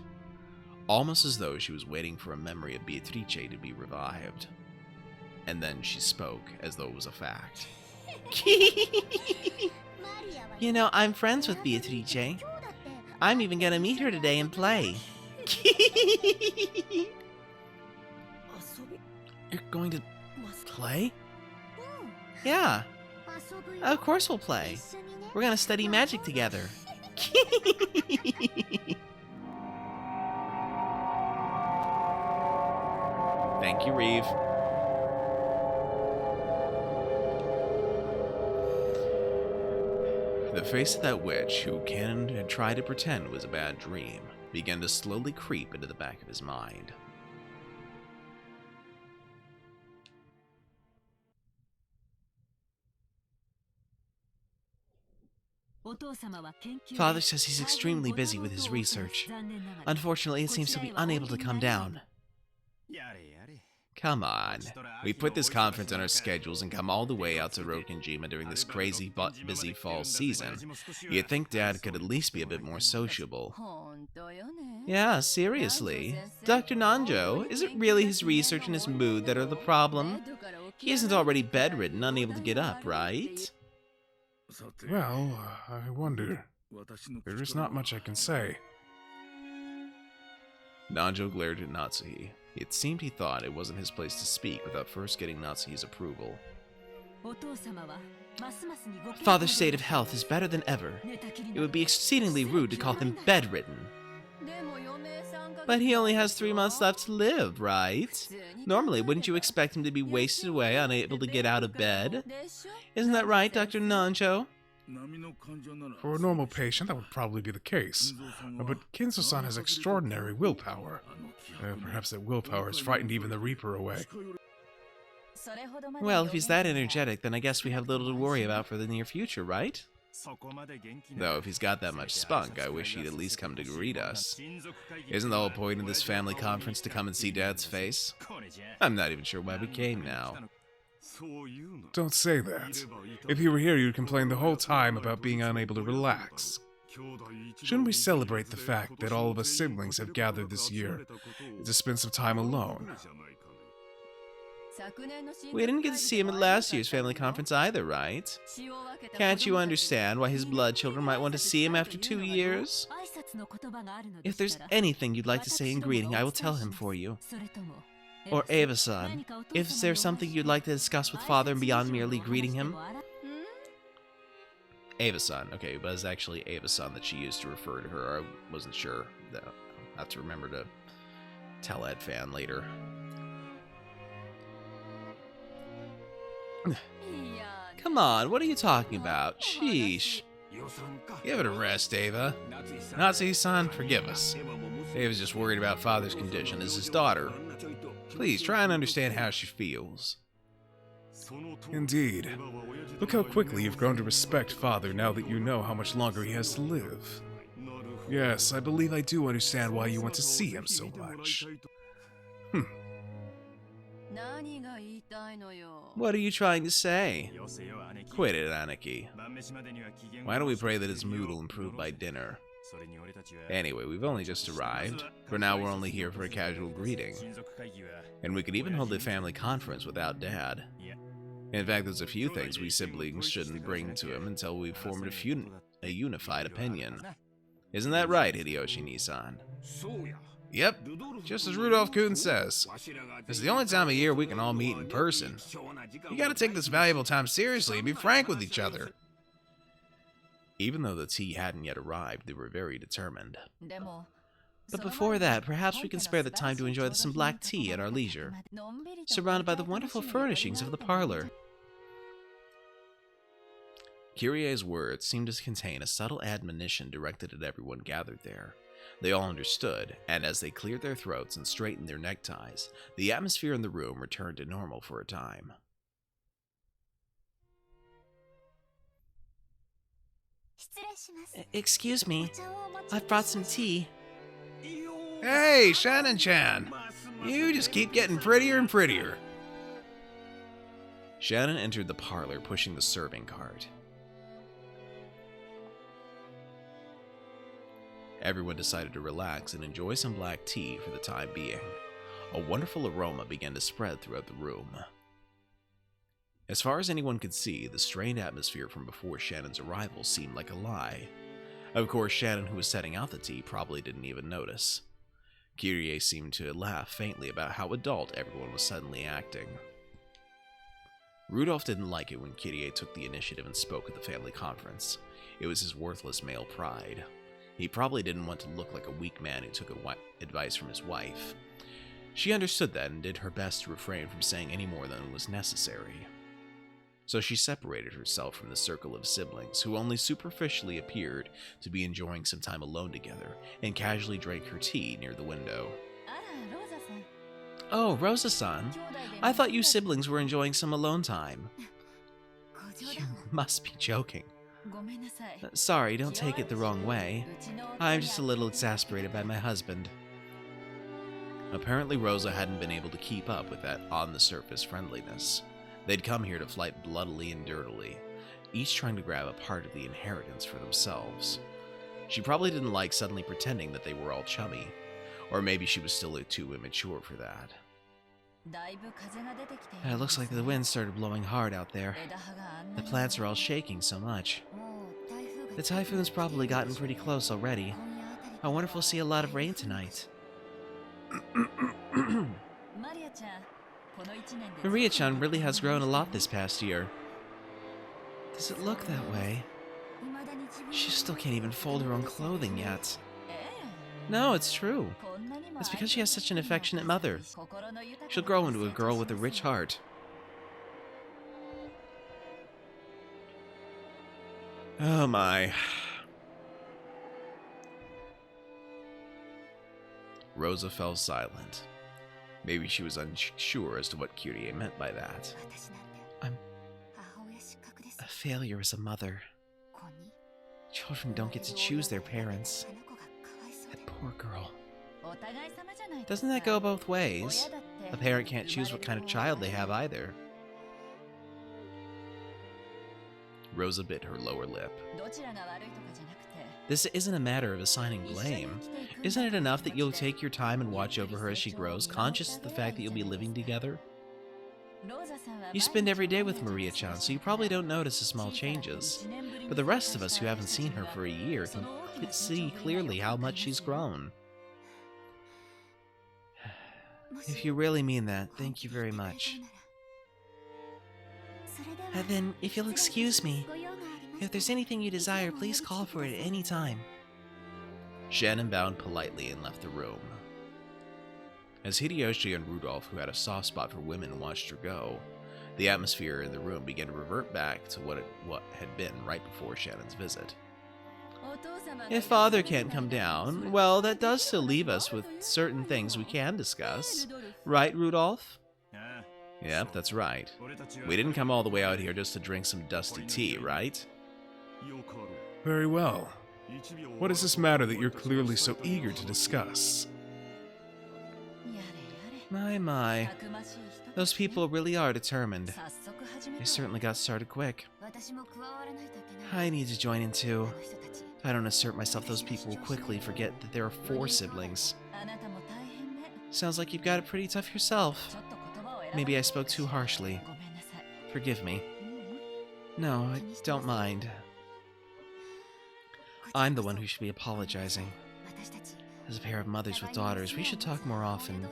almost as though she was waiting for a memory of Beatrice to be revived. And then she spoke as though it was a fact. You know, I'm friends with Beatrice. I'm even gonna meet her today and play. You're going to play? Yeah, of course we'll play. We're gonna study magic together. Thank you, Reeve. The face of that witch, who Canon had tried to pretend was a bad dream, began to slowly creep into the back of his mind. Father says he's extremely busy with his research. Unfortunately, it seems to be unable to come down. Come on. We put this conference on our schedules and come all the way out to Rokenjima during this crazy but busy fall season. You'd think Dad could at least be a bit more sociable. Yeah, seriously. Dr. Nanjo, is it really his research and his mood that are the problem? He isn't already bedridden, unable to get up, right? Well, I wonder. There is not much I can say. Nanjo glared at Natsuhi. It seemed he thought it wasn't his place to speak without first getting Natsuhi's approval. Father's state of health is better than ever. It would be exceedingly rude to call him bedridden. But he only has 3 months left to live, right? Normally, wouldn't you expect him to be wasted away, unable to get out of bed? Isn't that right, Dr. Nanjo? For a normal patient, that would probably be the case. But Kinzo-san has extraordinary willpower. Perhaps that willpower has frightened even the Reaper away. Well, if he's that energetic, then I guess we have little to worry about for the near future, right? Though if he's got that much spunk, I wish he'd at least come to greet us. Isn't the whole point of this family conference to come and see Dad's face? I'm not even sure why we came now. Don't say that. If you were here, you'd complain the whole time about being unable to relax. Shouldn't we celebrate the fact that all of us siblings have gathered this year to spend some time alone? We didn't get to see him at last year's family conference either, right? Can't you understand why his blood children might want to see him after 2 years? If there's anything you'd like to say in greeting, I will tell him for you. Or Eva-san, is there something you'd like to discuss with Father beyond merely greeting him? Eva-san. Okay, but it's actually Eva-san that she used to refer to her. I wasn't sure. I'll have to remember to tell Ed Fan later. Come on, what are you talking about? Sheesh. Give it a rest, Eva. Natsuhi-san, forgive us. Eva's just worried about Father's condition as his daughter. Please, try and understand how she feels. Indeed. Look how quickly you've grown to respect Father now that you know how much longer he has to live. Yes, I believe I do understand why you want to see him so much. What are you trying to say? Quit it, Aniki. Why don't we pray that his mood will improve by dinner? Anyway, we've only just arrived. For now, we're only here for a casual greeting. And we could even hold a family conference without Dad. In fact, there's a few things we siblings shouldn't bring to him until we've formed a unified opinion. Isn't that right, Hideyoshi-Nisan? Yep, just as Rudolph-kun says. It's the only time of year we can all meet in person. You gotta take this valuable time seriously and be frank with each other. Even though the tea hadn't yet arrived, they were very determined. But before that, perhaps we can spare the time to enjoy some black tea at our leisure, surrounded by the wonderful furnishings of the parlor. Kyrie's words seemed to contain a subtle admonition directed at everyone gathered there. They all understood, and as they cleared their throats and straightened their neckties, the atmosphere in the room returned to normal for a time. Excuse me, I've brought some tea. Hey, Shannon-chan! You just keep getting prettier and prettier. Shannon entered the parlor, pushing the serving cart. Everyone decided to relax and enjoy some black tea for the time being. A wonderful aroma began to spread throughout the room. As far as anyone could see, the strained atmosphere from before Shannon's arrival seemed like a lie. Of course, Shannon, who was setting out the tea, probably didn't even notice. Kyrie seemed to laugh faintly about how adult everyone was suddenly acting. Rudolph didn't like it when Kyrie took the initiative and spoke at the family conference. It was his worthless male pride. He probably didn't want to look like a weak man who took advice from his wife. She understood that and did her best to refrain from saying any more than was necessary. So she separated herself from the circle of siblings who only superficially appeared to be enjoying some time alone together, and casually drank her tea near the window. Oh, Rosa-san. I thought you siblings were enjoying some alone time. You must be joking. Sorry, don't take it the wrong way. I'm just a little exasperated by my husband. Apparently Rosa hadn't been able to keep up with that on-the-surface friendliness. They'd come here to fight bloodily and dirtily, each trying to grab a part of the inheritance for themselves. She probably didn't like suddenly pretending that they were all chummy, or maybe she was still too immature for that. It looks like the wind started blowing hard out there. The plants are all shaking so much. The typhoon's probably gotten pretty close already. I wonder if we'll see a lot of rain tonight. Maria-chan really has grown a lot this past year. Does it look that way? She still can't even fold her own clothing yet. No, it's true. It's because she has such an affectionate mother. She'll grow into a girl with a rich heart. Oh my. Rosa fell silent. Maybe she was unsure as to what Kyrie meant by that. I'm a failure as a mother. Children don't get to choose their parents. That poor girl. Doesn't that go both ways? A parent can't choose what kind of child they have either. Rosa bit her lower lip. This isn't a matter of assigning blame. Isn't it enough that you'll take your time and watch over her as she grows, conscious of the fact that you'll be living together? You spend every day with Maria-chan, so you probably don't notice the small changes. But the rest of us who haven't seen her for a year can see clearly how much she's grown. If you really mean that, thank you very much. Then, if you'll excuse me, if there's anything you desire, please call for it at any time. Shannon bowed politely and left the room. As Hideyoshi and Rudolph, who had a soft spot for women, watched her go, the atmosphere in the room began to revert back to what had been right before Shannon's visit. If Father can't come down, well, that does still leave us with certain things we can discuss. Right, Rudolph? Yep, that's right. We didn't come all the way out here just to drink some dusty tea, right? Very well. What is this matter that you're clearly so eager to discuss? My. Those people really are determined. They certainly got started quick. I need to join in too. If I don't assert myself, those people will quickly forget that there are 4 siblings. Sounds like you've got it pretty tough yourself. Maybe I spoke too harshly. Forgive me. No, I don't mind. I'm the one who should be apologizing. As a pair of mothers with daughters, we should talk more often.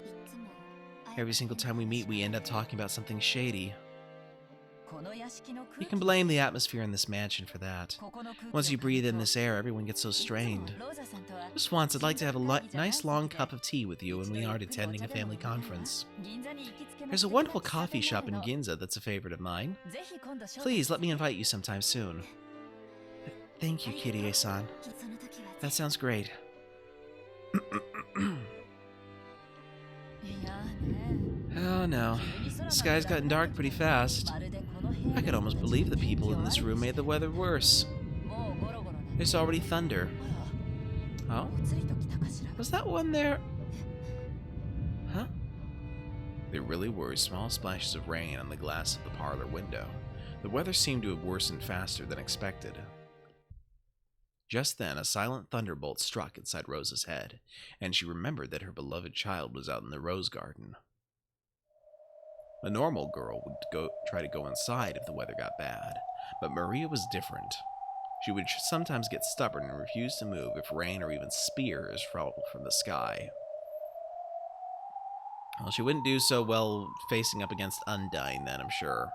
Every single time we meet, we end up talking about something shady. You can blame the atmosphere in this mansion for that. Once you breathe in this air, everyone gets so strained. Just once, I'd like to have a nice long cup of tea with you when we aren't attending a family conference. There's a wonderful coffee shop in Ginza that's a favorite of mine. Please, let me invite you sometime soon. Thank you, Kirie-san. That sounds great. Oh no, the sky's gotten dark pretty fast. I could almost believe the people in this room made the weather worse. There's already thunder. Oh? Was that one there? Huh? There really were small splashes of rain on the glass of the parlor window. The weather seemed to have worsened faster than expected. Just then, a silent thunderbolt struck inside Rosa's head, and she remembered that her beloved child was out in the rose garden. A normal girl would try to go inside if the weather got bad, but Maria was different. She would sometimes get stubborn and refuse to move if rain or even spears fell from the sky. Well, she wouldn't do so well facing up against Undyne then, I'm sure.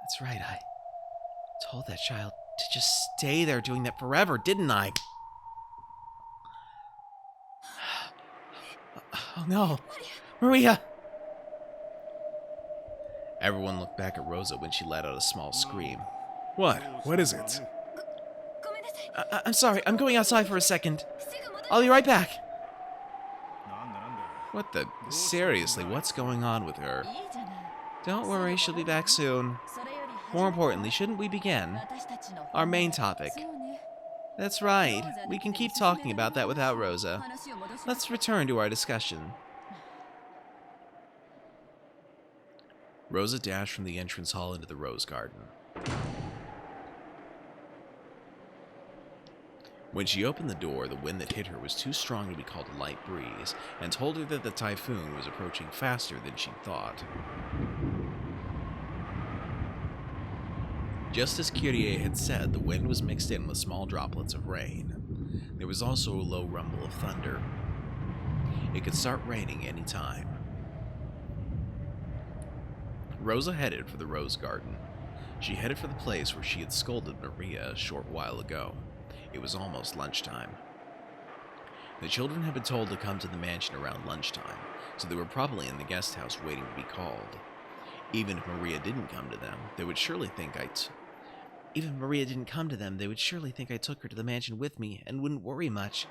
That's right, I told that child to just stay there doing that forever, didn't I? Oh no, Maria! Everyone looked back at Rosa when she let out a small scream. What? What is it? I'm sorry, I'm going outside for a second. I'll be right back. What the? Seriously, what's going on with her? Don't worry, she'll be back soon. More importantly, shouldn't we begin? Our main topic. That's right. We can keep talking about that without Rosa. Let's return to our discussion. Rosa dashed from the entrance hall into the rose garden. When she opened the door, the wind that hit her was too strong to be called a light breeze, and told her that the typhoon was approaching faster than she'd thought. Just as Kyrie had said, the wind was mixed in with small droplets of rain. There was also a low rumble of thunder. It could start raining any time. Rosa headed for the rose garden. She headed for the place where she had scolded Maria a short while ago. It was almost lunchtime. The children had been told to come to the mansion around lunchtime, so they were probably in the guest house waiting to be called. Even if Maria didn't come to them, they would surely think I took her to the mansion with me and wouldn't worry much.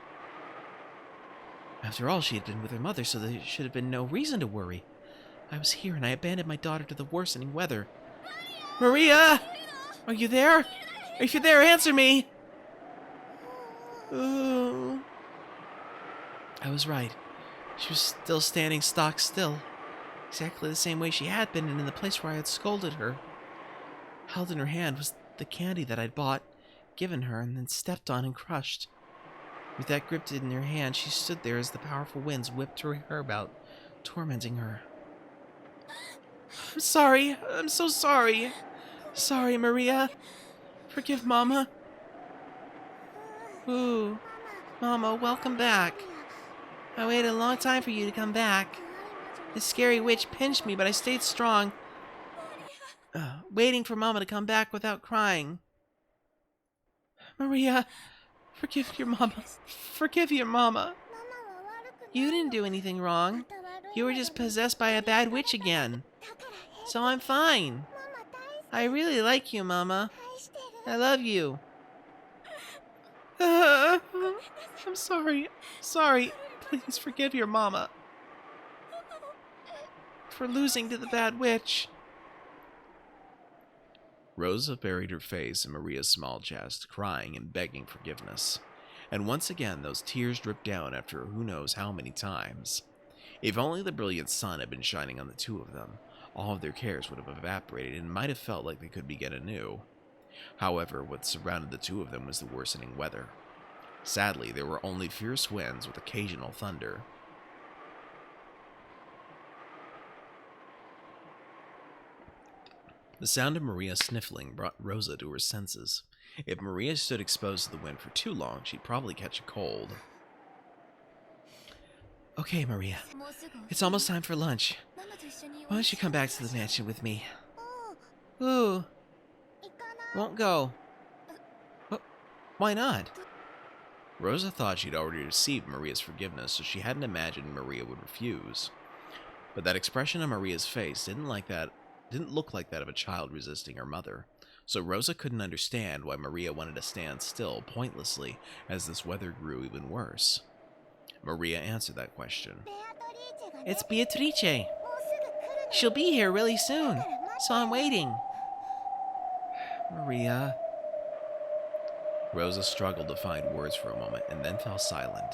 After all, she had been with her mother, so there should have been no reason to worry. I was here and I abandoned my daughter to the worsening weather. Maria! Are you there? If you're there, answer me! Ooh. I was right. She was still standing stock still, exactly the same way she had been and in the place where I had scolded her. Held in her hand was the candy that I'd bought, given her, and then stepped on and crushed. With that gripped in her hand, she stood there as the powerful winds whipped her hair about, tormenting her. I'm sorry. I'm so sorry. Sorry, Maria. Forgive Mama. Ooh. Mama, welcome back. I waited a long time for you to come back. The scary witch pinched me, but I stayed strong. Waiting for Mama to come back without crying. Maria, forgive your Mama. Forgive your Mama. You didn't do anything wrong. You were just possessed by a bad witch again. So I'm fine. I really like you, Mama. I love you. I'm sorry. Sorry. Please forgive your Mama. For losing to the bad witch. Rosa buried her face in Maria's small chest, crying and begging forgiveness. And once again, those tears dripped down after who knows how many times. If only the brilliant sun had been shining on the two of them, all of their cares would have evaporated and might have felt like they could begin anew. However, what surrounded the two of them was the worsening weather. Sadly, there were only fierce winds with occasional thunder. The sound of Maria sniffling brought Rosa to her senses. If Maria stood exposed to the wind for too long, she'd probably catch a cold. Okay, Maria. It's almost time for lunch. Why don't you come back to the mansion with me? Ooh. Won't go. Why not? Rosa thought she'd already received Maria's forgiveness, so she hadn't imagined Maria would refuse. But that expression on Maria's face didn't look like that of a child resisting her mother. So Rosa couldn't understand why Maria wanted to stand still pointlessly as this weather grew even worse. Maria answered that question. It's Beatrice. She'll be here really soon, so I'm waiting. Maria. Rosa struggled to find words for a moment and then fell silent.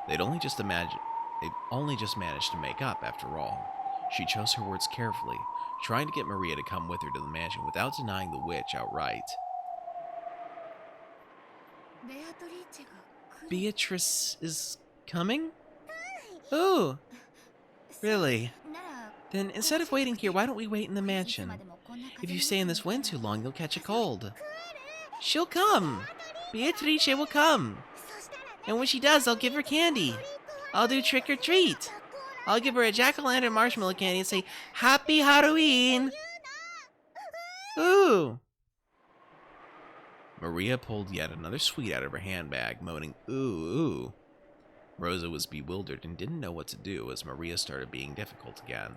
They've only just managed to make up, after all. She chose her words carefully, trying to get Maria to come with her to the mansion without denying the witch outright. Beatrice is coming? Ooh, really? Then instead of waiting here, why don't we wait in the mansion? If you stay in this wind too long, you'll catch a cold. She'll come! Beatrice will come! And when she does, I'll give her candy. I'll do trick or treat. I'll give her a jack-o'-lantern marshmallow candy and say, Happy Halloween! Ooh! Maria pulled yet another sweet out of her handbag, moaning, ooh, ooh. Rosa was bewildered and didn't know what to do as Maria started being difficult again.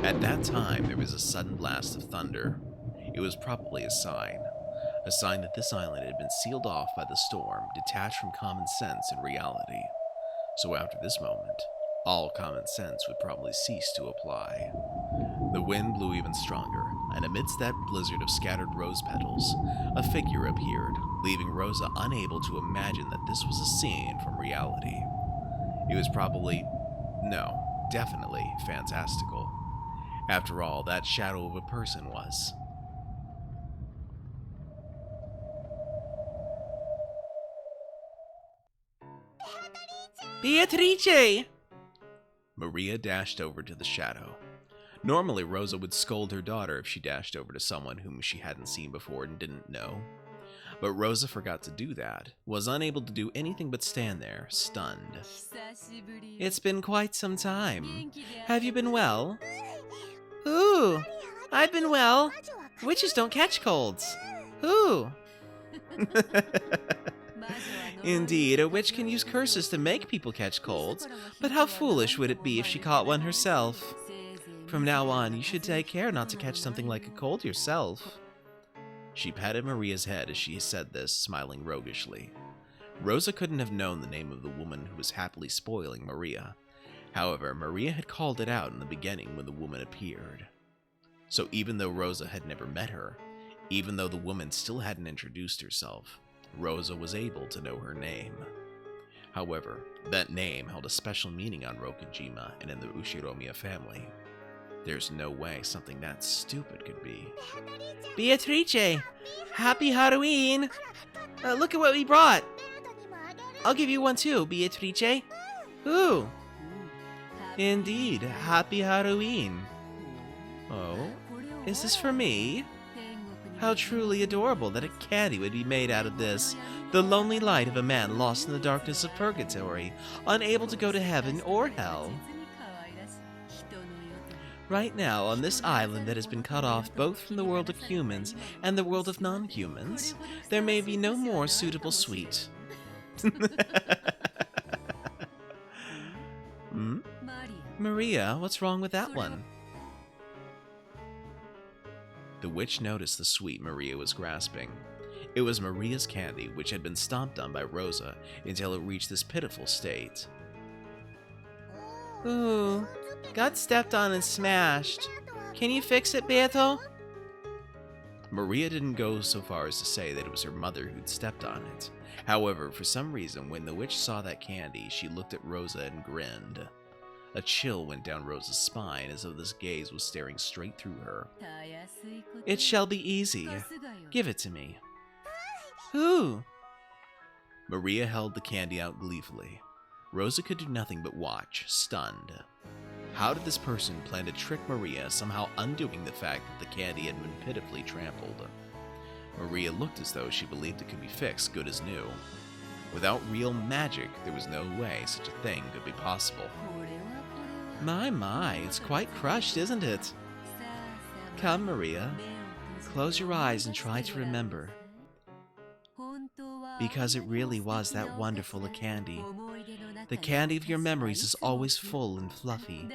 At that time, there was a sudden blast of thunder. It was probably a sign that this island had been sealed off by the storm, detached from common sense and reality. So after this moment, all common sense would probably cease to apply. The wind blew even stronger, and amidst that blizzard of scattered rose petals, a figure appeared, leaving Rosa unable to imagine that this was a scene from reality. It was definitely fantastical. After all, that shadow of a person was. Beatrice! Maria dashed over to the shadow. Normally, Rosa would scold her daughter if she dashed over to someone whom she hadn't seen before and didn't know. But Rosa forgot to do that, was unable to do anything but stand there, stunned. It's been quite some time. Have you been well? Ooh, I've been well. Witches don't catch colds. Ooh. Indeed, a witch can use curses to make people catch colds, but how foolish would it be if she caught one herself? From now on, you should take care not to catch something like a cold yourself. She patted Maria's head as she said this, smiling roguishly. Rosa couldn't have known the name of the woman who was happily spoiling Maria. However, Maria had called it out in the beginning when the woman appeared. So even though Rosa had never met her, even though the woman still hadn't introduced herself, Rosa was able to know her name. However, that name held a special meaning on Rokujima and in the Ushiromiya family. There's no way something that stupid could be. Beatrice! Happy Halloween! Look at what we brought! I'll give you one too, Beatrice. Ooh! Indeed, Happy Halloween. Oh, is this for me? How truly adorable that a candy would be made out of this, the lonely light of a man lost in the darkness of purgatory, unable to go to heaven or hell. Right now, on this island that has been cut off both from the world of humans and the world of non-humans, there may be no more suitable sweet. Maria, what's wrong with that one? The witch noticed the sweet Maria was grasping. It was Maria's candy, which had been stomped on by Rosa until it reached this pitiful state. Ooh, got stepped on and smashed. Can you fix it, Beato? Maria didn't go so far as to say that it was her mother who'd stepped on it. However, for some reason, when the witch saw that candy, she looked at Rosa and grinned. A chill went down Rosa's spine as though this gaze was staring straight through her. It shall be easy. Give it to me. Ooh. Maria held the candy out gleefully. Rosa could do nothing but watch, stunned. How did this person plan to trick Maria, somehow undoing the fact that the candy had been pitifully trampled? Maria looked as though she believed it could be fixed good as new. Without real magic, there was no way such a thing could be possible. My, it's quite crushed, isn't it? Come, Maria. Close your eyes and try to remember. Because it really was that wonderful a candy. The candy of your memories is always full and fluffy.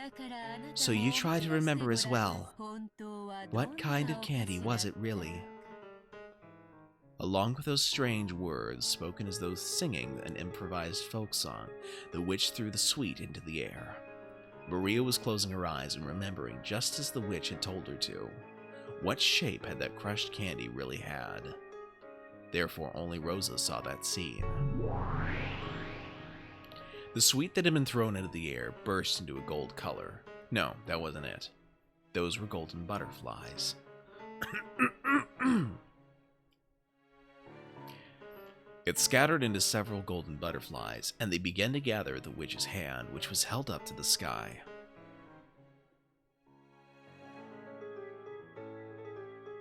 So you try to remember as well. What kind of candy was it really? Along with those strange words, spoken as though singing an improvised folk song, the witch threw the sweet into the air. Maria was closing her eyes and remembering just as the witch had told her to. What shape had that crushed candy really had? Therefore, only Rosa saw that scene. The sweet that had been thrown into the air burst into a gold color. No, that wasn't it. Those were golden butterflies. It scattered into several golden butterflies, and they began to gather at the witch's hand, which was held up to the sky.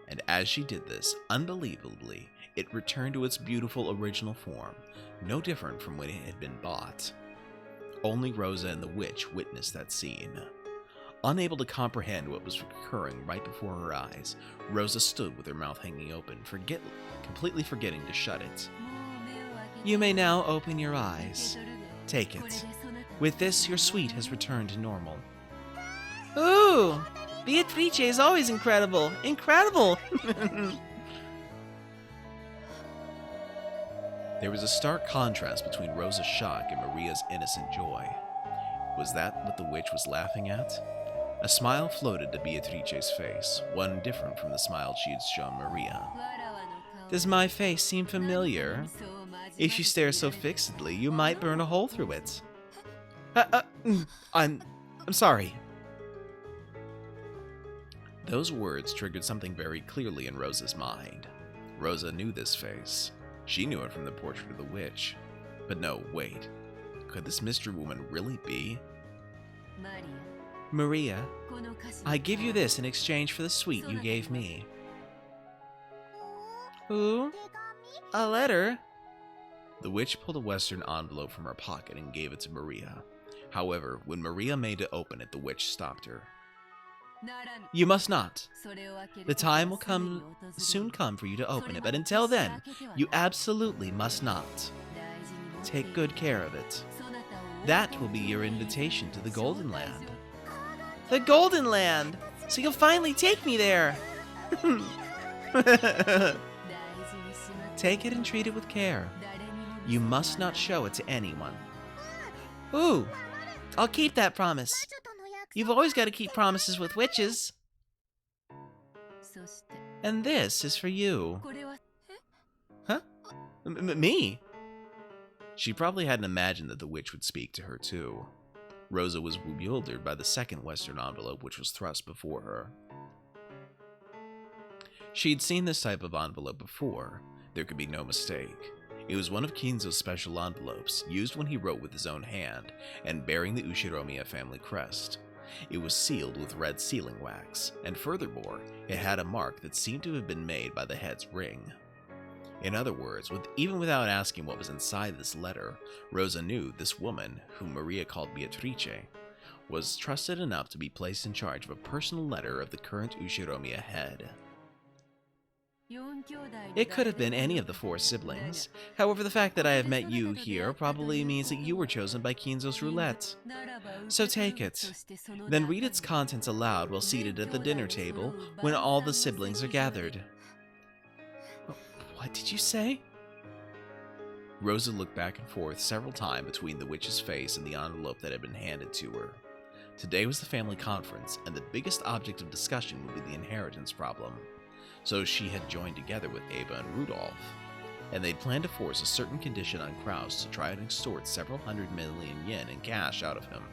And as she did this, unbelievably, it returned to its beautiful original form, no different from when it had been bought. Only Rosa and the witch witnessed that scene. Unable to comprehend what was occurring right before her eyes, Rosa stood with her mouth hanging open, completely forgetting to shut it. You may now open your eyes. Take it. With this, your sweet has returned to normal. Ooh! Beatrice is always incredible! Incredible! There was a stark contrast between Rosa's shock and Maria's innocent joy. Was that what the witch was laughing at? A smile floated to Beatrice's face, one different from the smile she had shown Maria. Does my face seem familiar? If you stare so fixedly, you might burn a hole through it. I'm sorry. Those words triggered something very clearly in Rosa's mind. Rosa knew this face. She knew it from the portrait of the witch. But no, wait. Could this mystery woman really be? Maria, I give you this in exchange for the sweet you gave me. Ooh, a letter? The witch pulled a western envelope from her pocket and gave it to Maria. However, when Maria made to open it, the witch stopped her. You must not. The time will soon come for you to open it, but until then, you absolutely must not. Take good care of it. That will be your invitation to the Golden Land. The Golden Land! So you'll finally take me there! Take it and treat it with care. You must not show it to anyone. Ooh, I'll keep that promise. You've always got to keep promises with witches. And this is for you. Huh? Me? She probably hadn't imagined that the witch would speak to her, too. Rosa was bewildered by the second western envelope which was thrust before her. She'd seen this type of envelope before. There could be no mistake. It was one of Kinzo's special envelopes, used when he wrote with his own hand, and bearing the Ushiromiya family crest. It was sealed with red sealing wax, and furthermore, it had a mark that seemed to have been made by the head's ring. In other words, even without asking what was inside this letter, Rosa knew this woman, whom Maria called Beatrice, was trusted enough to be placed in charge of a personal letter of the current Ushiromiya head. It could have been any of the 4 siblings. However, the fact that I have met you here probably means that you were chosen by Kinzo's roulette. So take it. Then read its contents aloud while seated at the dinner table when all the siblings are gathered. What did you say? Rosa looked back and forth several times between the witch's face and the envelope that had been handed to her. Today was the family conference, and the biggest object of discussion would be the inheritance problem. So she had joined together with Ava and Rudolph, and they'd planned to force a certain condition on Kraus to try and extort several 100 million yen in cash out of him.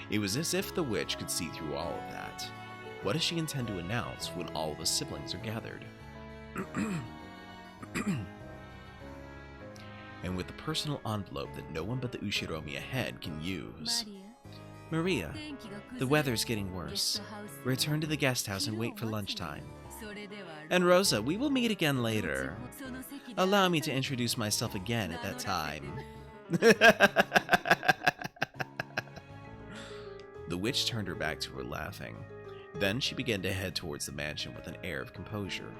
It was as if the witch could see through all of that. What does she intend to announce when all of the siblings are gathered? And with the personal envelope that no one but the Ushiromiya head can use. Maria, the weather's getting worse. Return to the guest house and wait for lunchtime. And Rosa, we will meet again later. Allow me to introduce myself again at that time. The witch turned her back to her laughing. Then she began to head towards the mansion with an air of composure.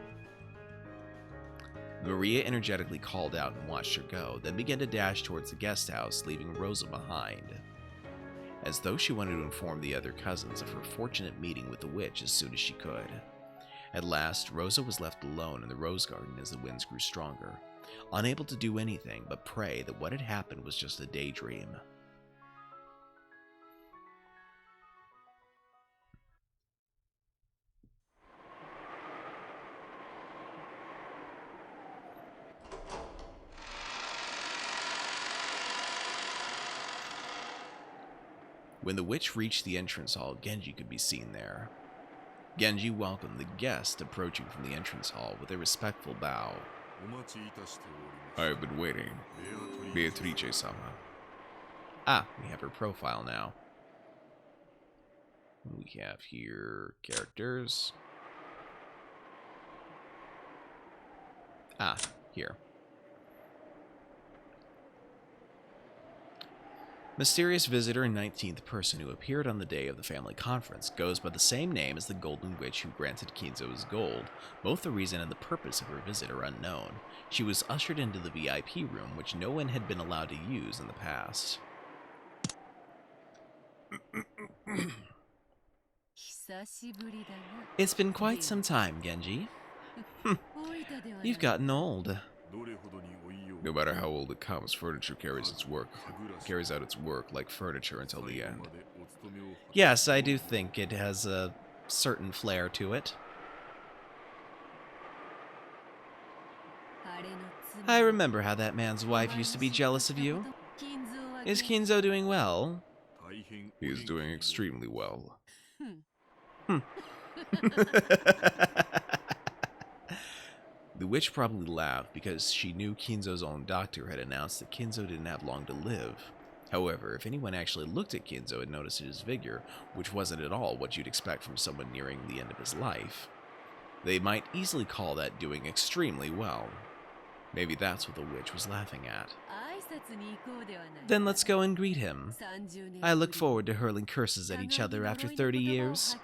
Maria energetically called out and watched her go, then began to dash towards the guest house, leaving Rosa behind. As though she wanted to inform the other cousins of her fortunate meeting with the witch as soon as she could. At last, Rosa was left alone in the rose garden as the winds grew stronger, unable to do anything but pray that what had happened was just a daydream. When the witch reached the entrance hall, Genji could be seen there. Genji welcomed the guest approaching from the entrance hall with a respectful bow. I have been waiting. Beatrice-sama. Ah, we have her profile now. We have here characters. Ah, here. Mysterious visitor and 19th person who appeared on the day of the family conference goes by the same name as the Golden Witch who granted Kinzo his gold. Both the reason and the purpose of her visit are unknown. She was ushered into the VIP room, which no one had been allowed to use in the past. It's been quite some time, Genji. You've gotten old. No matter how old it comes, furniture carries out its work like furniture until the end. Yes, I do think it has a certain flair to it. I remember how that man's wife used to be jealous of you. Is Kinzo doing well? He is doing extremely well. The witch probably laughed because she knew Kinzo's own doctor had announced that Kinzo didn't have long to live. However, if anyone actually looked at Kinzo and noticed his vigor, which wasn't at all what you'd expect from someone nearing the end of his life, they might easily call that doing extremely well. Maybe that's what the witch was laughing at. Then let's go and greet him. I look forward to hurling curses at each other after 30 years.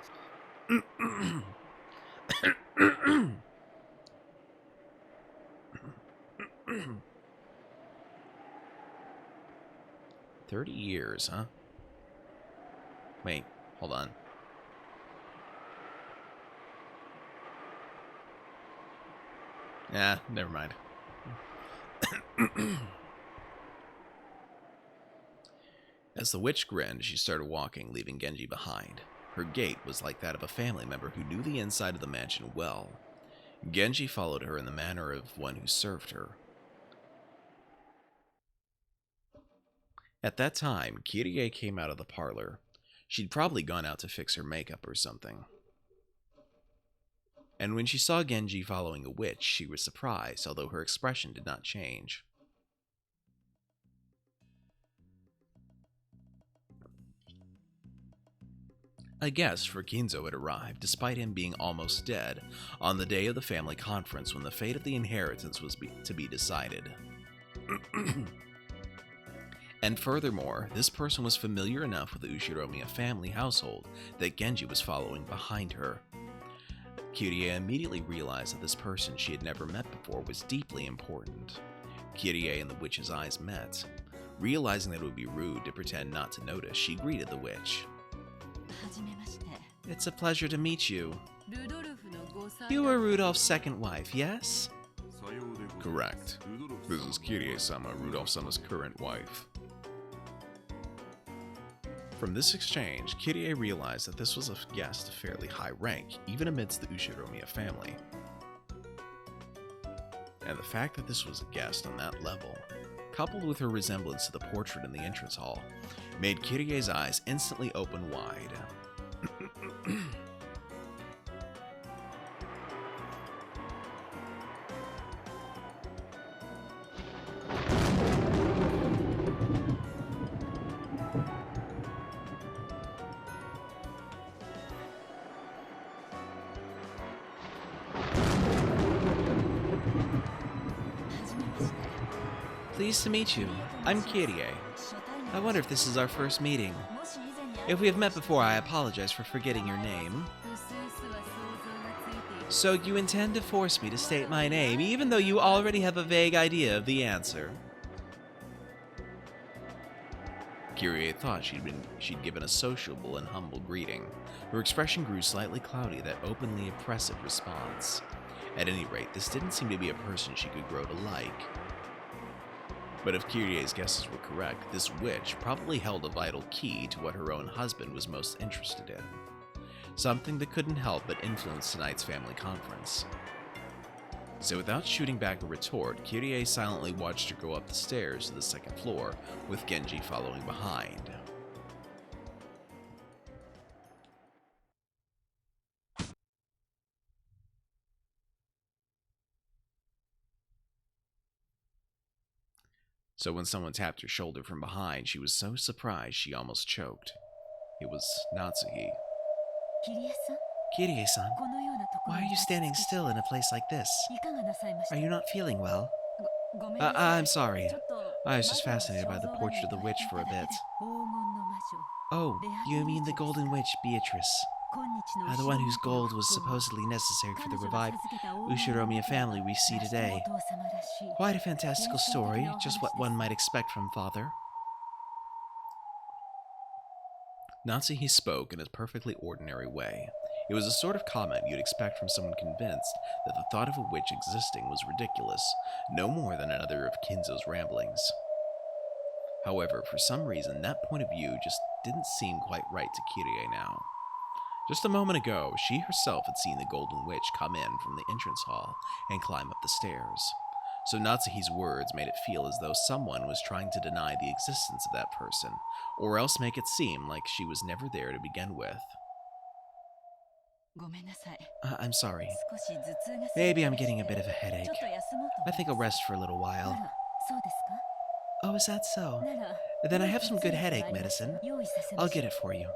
30 years, huh? Wait, hold on. Nah, never mind. As the witch grinned, she started walking, leaving Genji behind. Her gait was like that of a family member who knew the inside of the mansion well. Genji followed her in the manner of one who served her. At that time, Kirie came out of the parlor. She'd probably gone out to fix her makeup or something. And when she saw Genji following a witch, she was surprised, although her expression did not change. A guest for Kinzo had arrived, despite him being almost dead, on the day of the family conference when the fate of the inheritance was to be decided. And furthermore, this person was familiar enough with the Ushiromiya family household that Genji was following behind her. Kirie immediately realized that this person she had never met before was deeply important. Kirie and the witch's eyes met. Realizing that it would be rude to pretend not to notice, she greeted the witch. It's a pleasure to meet you. You were Rudolph's second wife, yes? Correct. This is Kirie-sama, Rudolph-sama's current wife. From this exchange, Kirie realized that this was a guest of fairly high rank, even amidst the Ushiromiya family. And the fact that this was a guest on that level, coupled with her resemblance to the portrait in the entrance hall, made Kirie's eyes instantly open wide. Pleased to meet you. I'm Kirie. I wonder if this is our first meeting. If we have met before, I apologize for forgetting your name. So you intend to force me to state my name, even though you already have a vague idea of the answer? Kirie thought she'd given a sociable and humble greeting. Her expression grew slightly cloudy at that openly oppressive response. At any rate, this didn't seem to be a person she could grow to like. But if Kirie's guesses were correct, this witch probably held a vital key to what her own husband was most interested in. Something that couldn't help but influence tonight's family conference. So without shooting back a retort, Kirie silently watched her go up the stairs to the second floor, with Genji following behind. So when someone tapped her shoulder from behind, she was so surprised she almost choked. It was Natsuhi. キリエさん Kirie-san, このようなところ why are に you 立ち standing 尽くし still in a place like this? いかがなさいました Are you not feeling well? ごめんなさい I'm sorry. ちょっと I was just 魔女の fascinated by the 肖像画 portrait of the に witch 描 for a いただ bit. けで黄金の魔女 Oh, you mean the golden witch Beatrice? 今日の The one whose gold was supposedly necessary for the revived Ushiromiya family we see today. Quite a fantastical story, just what one might expect from father. Natsuhi spoke in a perfectly ordinary way. It was the sort of comment you'd expect from someone convinced that the thought of a witch existing was ridiculous, no more than another of Kinzo's ramblings. However, for some reason, that point of view just didn't seem quite right to Kirie now. Just a moment ago, she herself had seen the Golden Witch come in from the entrance hall and climb up the stairs. So Natsuhi's words made it feel as though someone was trying to deny the existence of that person, or else make it seem like she was never there to begin with. ごめんなさい I'm sorry. 少し頭痛が Maybe I'm getting a bit of a headache. ちょっと休もうと I think I'll rest for a little あ while. らそうですか Oh, is that so? なら Then I have some good headache medicine. 用意させま I'll しょ get う it for you.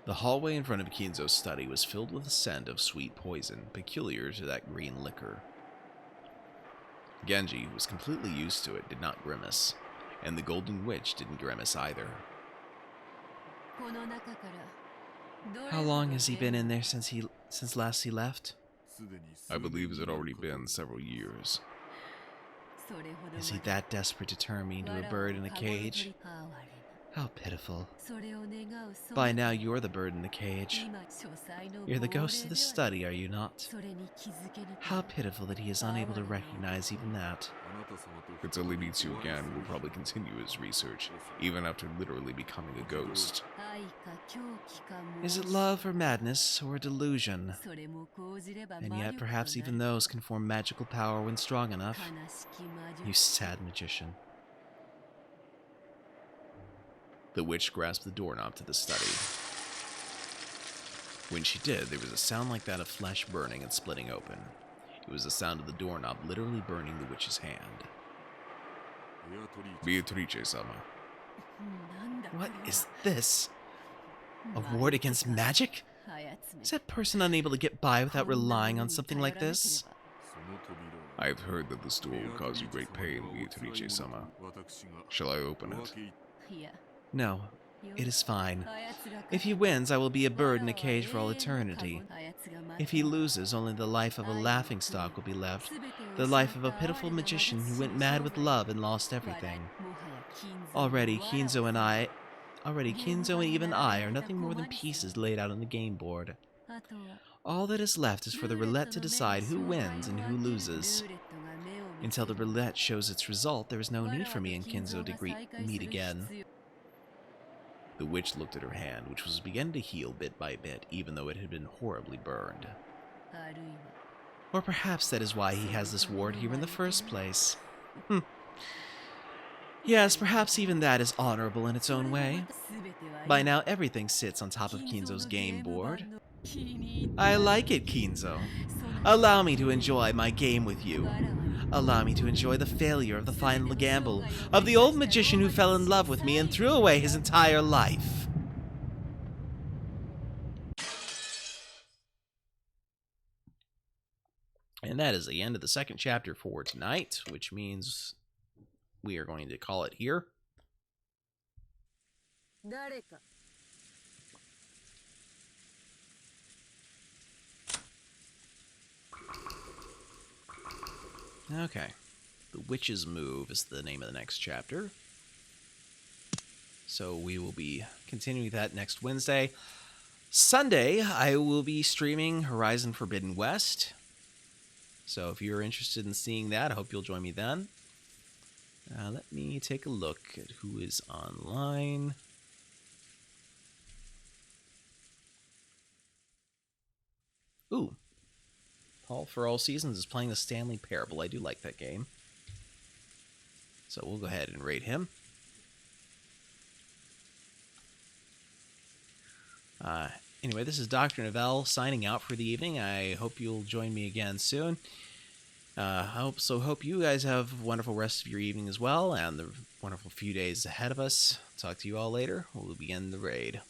The hallway in front of Kinzo's study was filled with the scent of sweet poison, peculiar to that green liquor. Genji, who was completely used to it, did not grimace, and the Golden Witch didn't grimace either. この中からどれ How long has he been in there since last he left? I believe it had already been several years. それほど Is he that desperate to turn me into a bird in a cage? 哀れな How pitiful. それを願うその By now you're the bird in the cage. 今書斎の You're the ghost of the 亡霊では study, are you not? それに気づけぬと How pitiful that he is unable to recognize even that. If Until he meets you again, we'll probably continue his research, even after literally becoming a ghost. 愛か狂気か Is it 申し love or madness or delusion? それも講じれば And 魔 yet 力と perhaps なる even those can form magical power when strong enough. 悲しき魔女 You sad magician. The witch grasped the doorknob to the study. When she did, there was a sound like that of flesh burning and splitting open. It was the sound of the doorknob literally burning the witch's hand. Beatrice-sama. なんだ What これは is this? A ward against magic? 操め Is that person unable to get by without relying on something like this? I have heard that this door will cause you great pain, Beatrice-sama. Shall I open it? いや No, it is fine. あやつが If he wins, I will be a bird in a cage for all eternity. あやつが負け If he loses, only the life of a laughingstock will be left. The life of a pitiful magician who went mad with love and lost everything. Already, Kinzo and even I are nothing more than pieces laid out on the game board. All that is left is for the roulette to decide who wins and who loses. Until the roulette shows its result, there is no need for me and Kinzo to meet again. The witch looked at her hand, which was beginning to heal bit by bit, even though it had been horribly burned. Or perhaps that is why he has this ward here in the first place. Yes, perhaps even that is honorable in its own way. By now, everything sits on top of Kinzo's game board. I like it, Kinzo. Allow me to enjoy my game with you. Allow me to enjoy the failure of the final gamble, of the old magician who fell in love with me and threw away his entire life. And that is the end of the second chapter for tonight, which means we are going to call it here. 誰か Okay. The Witch's Move is the name of the next chapter. So we will be continuing that next Wednesday. Sunday, I will be streaming Horizon Forbidden West. So if you're interested in seeing that, I hope you'll join me then. Let me take a look at who is online. Ooh. Paul for All Seasons is playing the Stanley Parable. I do like that game. So we'll go ahead and raid him. Anyway, this is Dr. Novelle signing out for the evening. I hope you'll join me again soon. I hope you guys have a wonderful rest of your evening as well, and the wonderful few days ahead of us. Talk to you all later. We'll begin the raid.